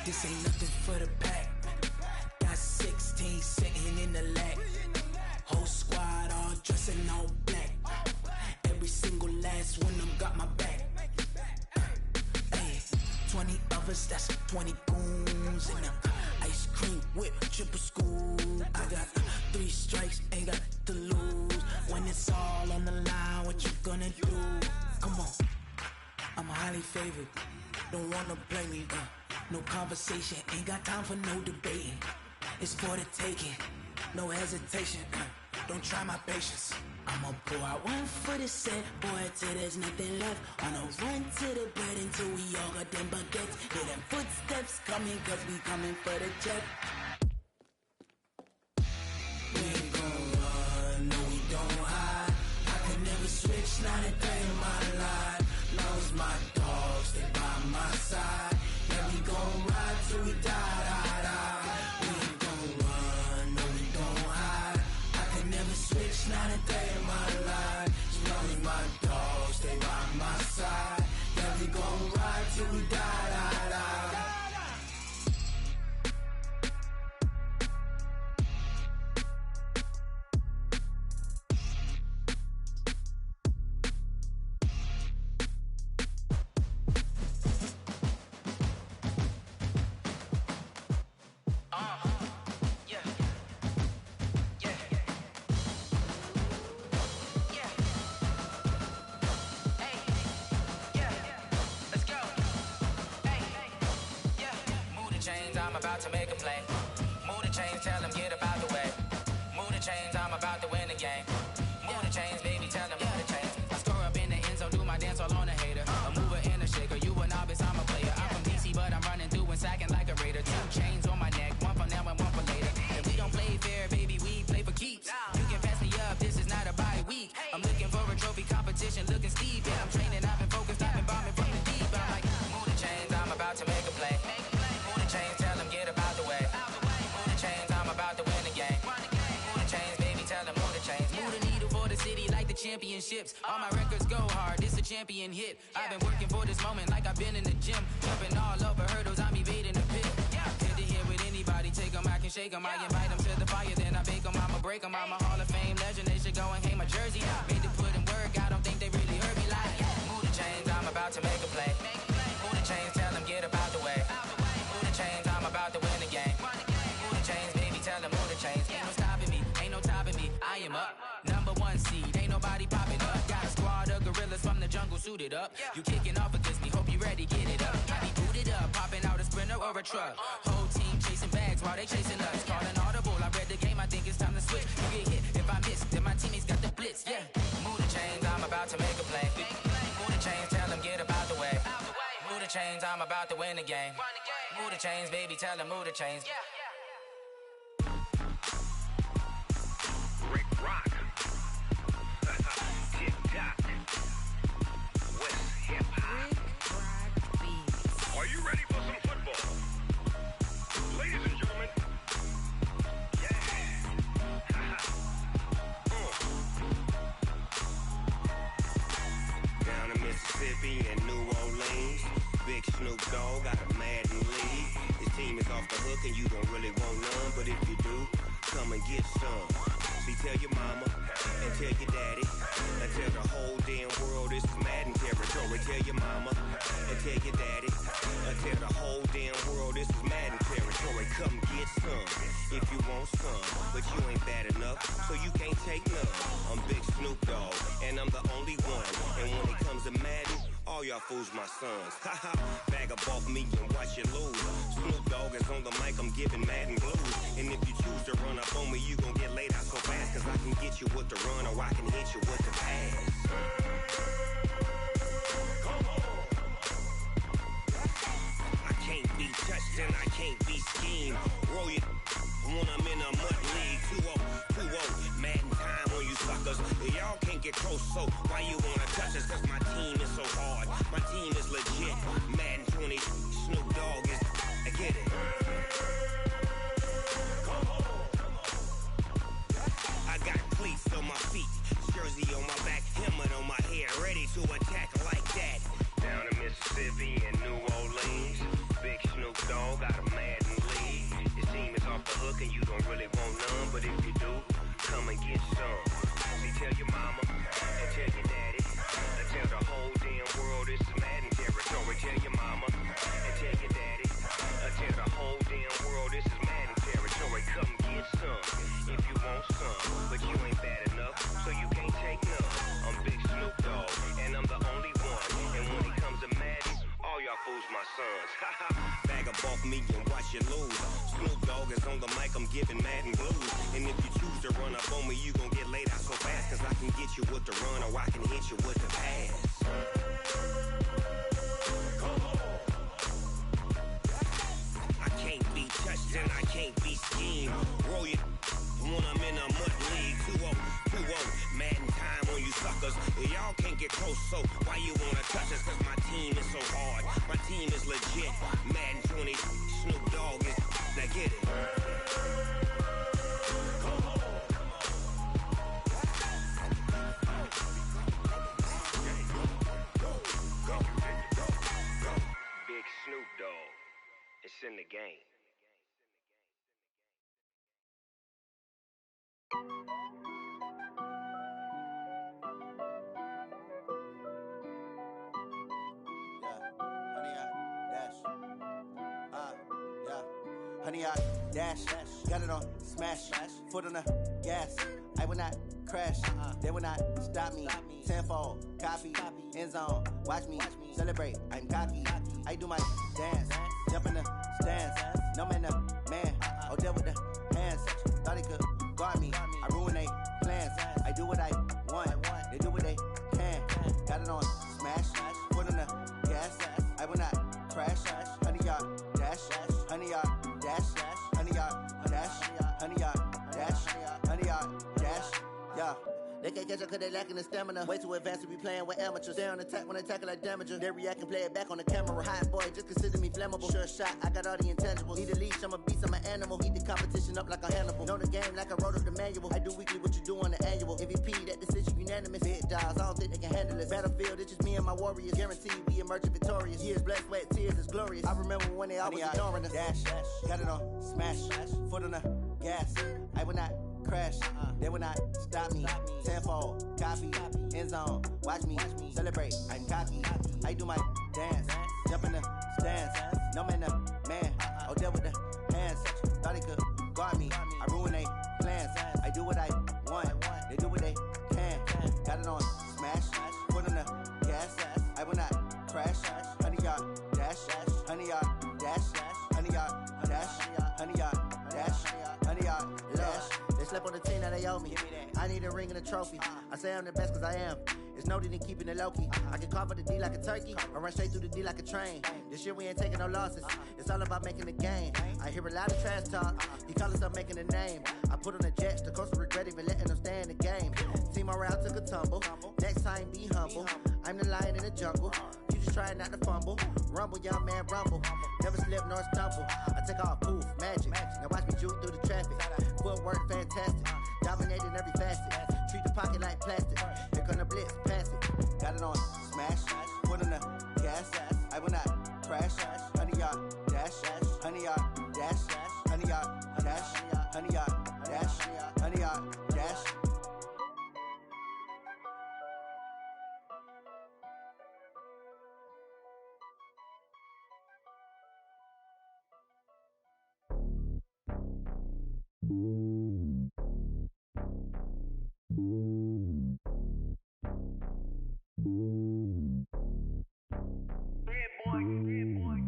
This ain't nothing for the pack. Got 16 sitting in the lap. Whole squad all dressing all black. Every single last one of them got my back. Hey, 20 of us, that's 20 goons. And ice cream whip, triple school. I got 3 strikes, ain't got to lose. When it's all on the line, what you gonna do? Come on, I'm highly favored. Don't wanna blame me, no conversation, ain't got time for no debating. It's for the taking, no hesitation. Don't try my patience. I'ma pour out one for the set, boy, till there's nothing left. On a run to the bed until we all got them baguettes. Hear them footsteps coming, cause we coming for the check. We ain't gon' run, no we don't hide. I can never switch, not a day in my life. Long as my dogs, they by my side. Yeah, we gon' ride till we die, die, die. We ain't gon' run, no we don't hide. I can never switch, not a day in my life. As long as my dogs, they by my side. Yeah, we gon' ride till we die, die, die. championships. All my records go hard, this a champion hit. I've been working for this moment like I've been in the gym. Jumping all over hurdles, I'm evading the pit. Hit to here with anybody, take them, I can shake them. I invite them to the fire, then I bake them, I'ma break them. I'm a Hall of Fame legend, they should go and hang my jersey. Made to put in work, I don't think they really heard me like. Move the chains, I'm about to make a play. Move the chains, tell them get up out the way. Move the chains, I'm about to win the game. Move the chains, baby, tell them move the chains. Ain't no stopping me, ain't no topping me. I am up, #1 seed, ain't nobody popping up. Got a squad of gorillas from the jungle suited up. You kicking off against me, hope you ready, get it up. I be booted up, popping out a Sprinter or a truck. Whole team chasing bags while they chasing us. Calling audible, I read the game, I think it's time to switch. You get hit if I miss, then my teammates got the blitz, yeah. Move the chains, I'm about to make a play. Move the chains, tell them get up out the way. Move the chains, I'm about to win the game. Move the chains, baby, tell them move the chains. Rick Rock. TikTok. West Hip Hop. Are you ready for some football? Ladies and gentlemen. Yeah. Down in Mississippi and New Orleans, Big Snoop Dogg got a Madden league. His team is off the hook and you don't really want none, but if you do, come and get some. See, tell your mama and tell your daddy and tell the whole damn world this is Madden territory. Tell your mama and tell your daddy and tell the whole damn world this is Madden territory. Come get some if you want some, but you ain't bad enough, so you can't take none. I'm Big Snoop Dogg and I'm the only one, and when it comes to Madden, all y'all fools my sons. Haha, bag up off me and watch you lose. Snoop Dogg is on the mic, I'm giving Madden blues. And if you choose to run up on me, you gon' get laid out so fast, cause I can get you with the run or I can hit you with the pass. I can't be touched and I can't be schemed. Roll you when I'm in a mud league. 2-0, Madden time on you suckers. Y'all can't get close, so why you wanna touch us? Cause my team is so hard, my team is legit. Madden 20, Snoop Dogg is, I get it. I got cleats on my feet, jersey on my back, helmet on my head, ready to attack like that. Down in Mississippi and New Orleans, Big Snoop Dogg got a Madden league. His team is off the hook and you don't really want none, but if you do, come and get some. See, tell your mama and tell your daddy and tell the whole damn world this is Madden territory. Tell your mama and tell your daddy and tell the whole damn world this is Madden territory. Come get some if you want some, but you ain't bad enough, so you can't take none. I'm Big Snoop Dogg and I'm the only one, and when it comes to Madden, all y'all fools my sons. Bag up off me and watch you lose. Snoop Dogg is on the mic, I'm giving Madden blues. And if you choose to run up on me, you gon' get laid out so fast, cause I can get you with the run or I can hit you with the pass. I can't be touched and I can't be schemed. Roll you when I'm in a mud league. 2-0, Madden time on you suckers. Y'all can't get close, so why you wanna touch us? Cause my team is so hard, my team is legit. Madden 20, Snoop Dogg is, now get it. Big Snoop Dogg, it's in the game. Honey, I dash, got it on smash, foot on the gas. I will not crash, they will not stop me. Tenfold, copy, end zone, watch me celebrate. I'm cocky, I do my dance, jump in the stands. No man, man, oh deal with the hands. Thought he could guard me, I ruin they plans. I do what I want, they do what they can. Got it on smash, foot on the gas. I will not crash, honey, y'all dash, honey, y'all dash, honey, y'all dash, honey, y'all dash, honey, y'all dash, yeah. They can't catch up cause they lacking the stamina. Way too advanced to be playing with amateurs. Stay on attack when I tackle like damager. They react and play it back on the camera. Hot boy, just consider me flammable. Sure shot, I got all the intangibles. Need a leash, I'm a beast, I'm an animal. Eat the competition up like a Hannibal. Know the game like I wrote up the manual. I do weekly what you do on the annual. MVP, that decision unanimous. Big it, they can handle it. Battlefield, it's just me and my warriors. Guaranteed we emerging victorious. Years, blood, sweat, tears, it's glorious. I remember when they always ignoring us. Dash, got it on, smash, foot on the gas. I will not crash, they will not stop me. Tenfold, copy, end zone, watch me celebrate. I'm cocky, I do my dance, jump in the stands. No man, the man, oh, deal with the hands. Thought he could guard me, I ruin they plans. I do what I want, they do what they can. Got it on, smash, foot on the gas. I will not crash, 100-yard dash, 100-yard dash, 100-yard dash, 100-yard dash, 100-yard dash. They slept on the team that they owe me. I need a ring and a trophy. I say I'm the best cause I am. It's noted in keeping it low-key. I can carve up the D like a turkey, or run straight through the D like a train. This year we ain't taking no losses. It's all about making the game. I hear a lot of trash talk. He call himself making a name. I put on the Jets, the coach will regret even letting them stay in the game. Team morale took a tumble. Next time be humble. I'm the lion in the jungle. You just try not to fumble. Rumble, young man, rumble. Never slip nor stumble. I take off, poof, magic. Now watch me juke through the traffic. Footwork fantastic. Dominating every facet. Treat the pocket like plastic. Here come the blitz, pass it. Got it on, smash. Foot on the gas. I will not crash. 100-yard dash. 100-yard dash. 100-yard dash. 100-yard dash. 100-yard dash.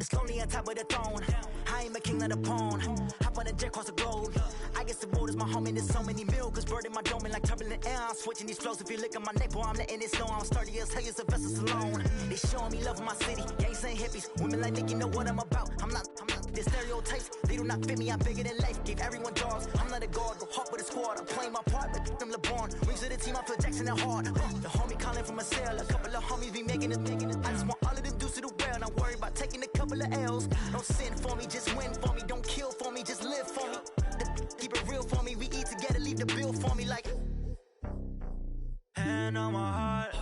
It's lonely on top of the throne. I ain't a king of the pawn. Hop on a jet across the globe. I guess the world is my home and there's so many milkers burning my dome and like turbulent air. I'm switching these flows. If you look at my neck, boy, I'm letting it snow. I'm sturdy as hell as Sylvester Stallone. They showing me love in my city. Gangs ain't hippies. Women like Nick, you know what I'm about. I'm not the stereotypes. They do not fit me. I'm bigger than life. Give everyone jaws. I'm not a guard. Go hard with a squad. I'm playing my part, but I'm LeBron. Rings to the team. I feel Jackson and hard. The homie calling from a cell. A couple of homies be making it. I just want all of them dudes to the well. Not worry about taking a couple of L's. Don't sin for me, just win for me. Don't kill for me, just live for me. Keep it real for me. We eat together, leave the bill for me like. Hand on my heart,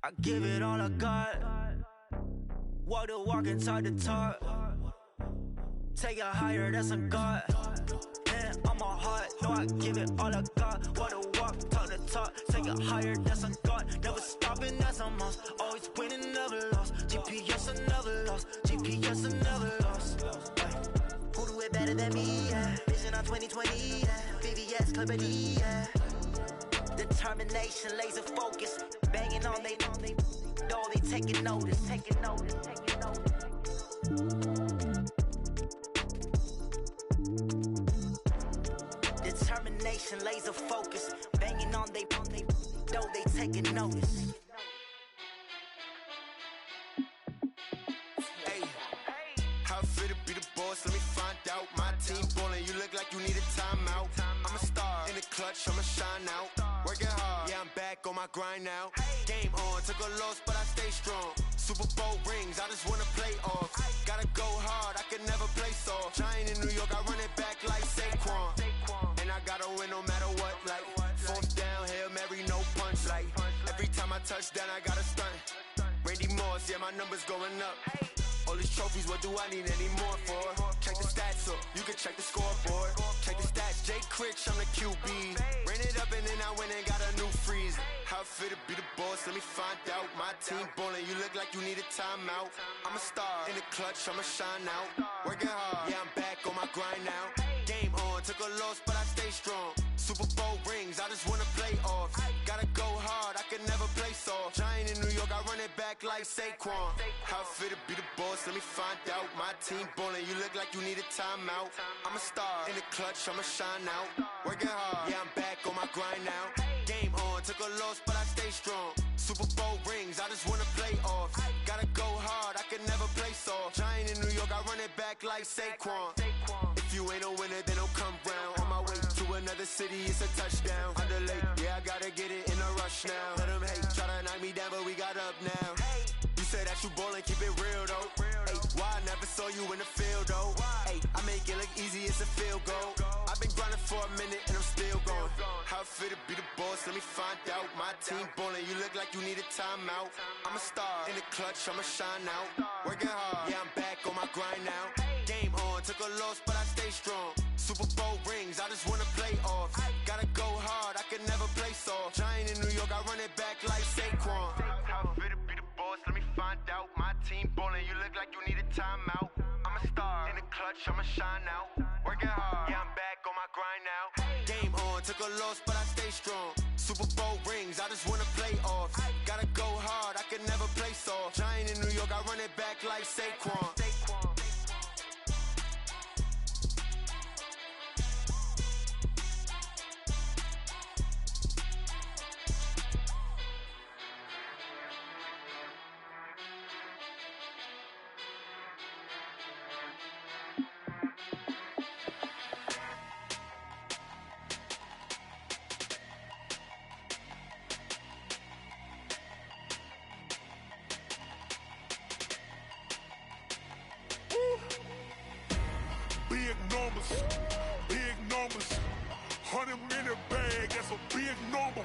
I give it all I got. Walk the walk and talk the talk. Take it higher, that's a God. Hand on my heart, no, I give it all I got. Walk the walk, talk the talk. Take it higher, that's a God. Never stopping, that's a must. Always winning, never lost. GPS, I never lost. GPS, I never lost. Who do it better than me? Yeah. Vision on 2020. Yeah. VVS, Club D. Yeah. Determination, laser focus. Banging on they door, they taking notice. Taking notice. Taking notice. Determination, laser focus. Banging on they door, they taking notice. How fit to be the boss? Let me find out. My team ballin', you look like you need a timeout. I'm a star in the clutch, I'ma shine out. Working hard, yeah, I'm back on my grind now. Game on, took a loss, but I stay strong. Super Bowl rings, I just wanna play off. Gotta go hard, I can never play soft. Giant in New York, I run it back like Saquon. And I gotta win no matter what, like fourth down, Hail Mary, no punch. Like every time I touch down, I gotta stunt. Randy Moss, yeah, my numbers going up. All these trophies, what do I need any more for? Check the stats up, you can check the scoreboard. Check the stats, Jay Critch, I'm the QB. Ran it up and then I went and got a new freeze. How fit to be the boss, let me find out. My team ballin', you look like you need a timeout. I'm a star in the clutch, I'ma shine out. Working hard, yeah, I'm back on my grind now. Game on, took a loss, but I stay strong. Super Bowl rings, I just wanna play off. Gotta go hard, I can never play soft. Giant in New York, I run it back like Saquon. How fit to be the boss, let me find out. My team ballin', you look like you need a timeout. I'm a star in the clutch, I'ma shine out. Working hard, yeah, I'm back on my grind now. Game on, took a loss, but I stay strong. Super Bowl rings, I just wanna play off. Gotta go hard, I can never play soft. Giant in New York, I run it back like Saquon. If you ain't a winner, then don't come round. On my way to another city, it's a touchdown. Underlay, yeah, I gotta get it in a rush now. Let them hate, try to knock me down, but we got up now. You said that you ballin', keep it real though. Hey, why I never saw you in the field though? Hey, I make it look easy, it's a field goal. I've been grinding for a minute and I'm still going. How fit to be the boss? Let me find out. My team ballin', you look like you need a timeout. I'm a star in the clutch, I'ma shine out. Working hard, yeah, I'm back on my grind now. Game on, took a loss, but I stay strong. Super Bowl rings, I just wanna play off. Gotta go hard, I can never play soft. Giant in New York, I run it back like Saquon. How fit to be the boss? Let me find out. My team ballin', you look like you need a timeout. I'm a star in the clutch, I'ma shine out. Working hard, yeah, I'm back on my grind now. Game on, took a loss, but I stay strong. Super Bowl rings, I just wanna play off. Gotta go hard, I can never play soft. Giant in New York, I run it back like Saquon. Big numbers, 100 minute bag, that's a big number.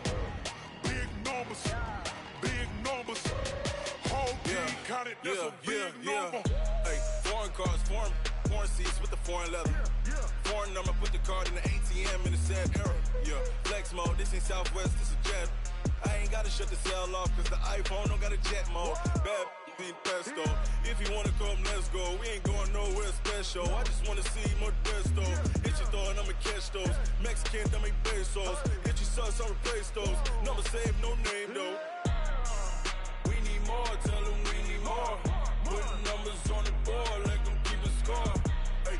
Big numbers, whole team counted, that's a big number. Hey, foreign cars, foreign seats with the foreign leather. Foreign number, put the card in the ATM in the sad era. Yeah, flex mode, this ain't Southwest, this a jet. I ain't gotta shut the cell off, cause the iPhone don't got a jet mode. Bad pesto. If you wanna come, let's go. We ain't going nowhere special. I just wanna see Modesto. Hit your throw and I'ma catch those. Mexican, I make pesos. Hit your sus, I'll replace those. Number save, no name though. We need more, tell them we need more. Putting numbers on the board, let them keep a score. Hey,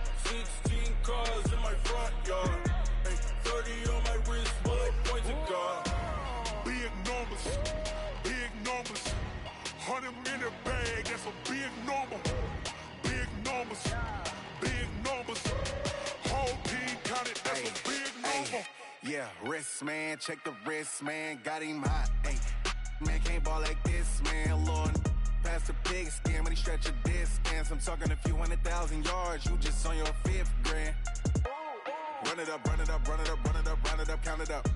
16 cars in my front yard. Hey, 30 on my wrist, bullet points of God. Big numbers, 100 minute bag, that's a big number. Big numbers, whole team counted, that's a big number. Yeah, wrist man, check the wrist man, got him hot. Ay, man can't ball like this, man. Lord, past the big skin when he stretch a distance. I'm talking a few 100,000 yards, you just on your 5th grand. Run it up, count it up.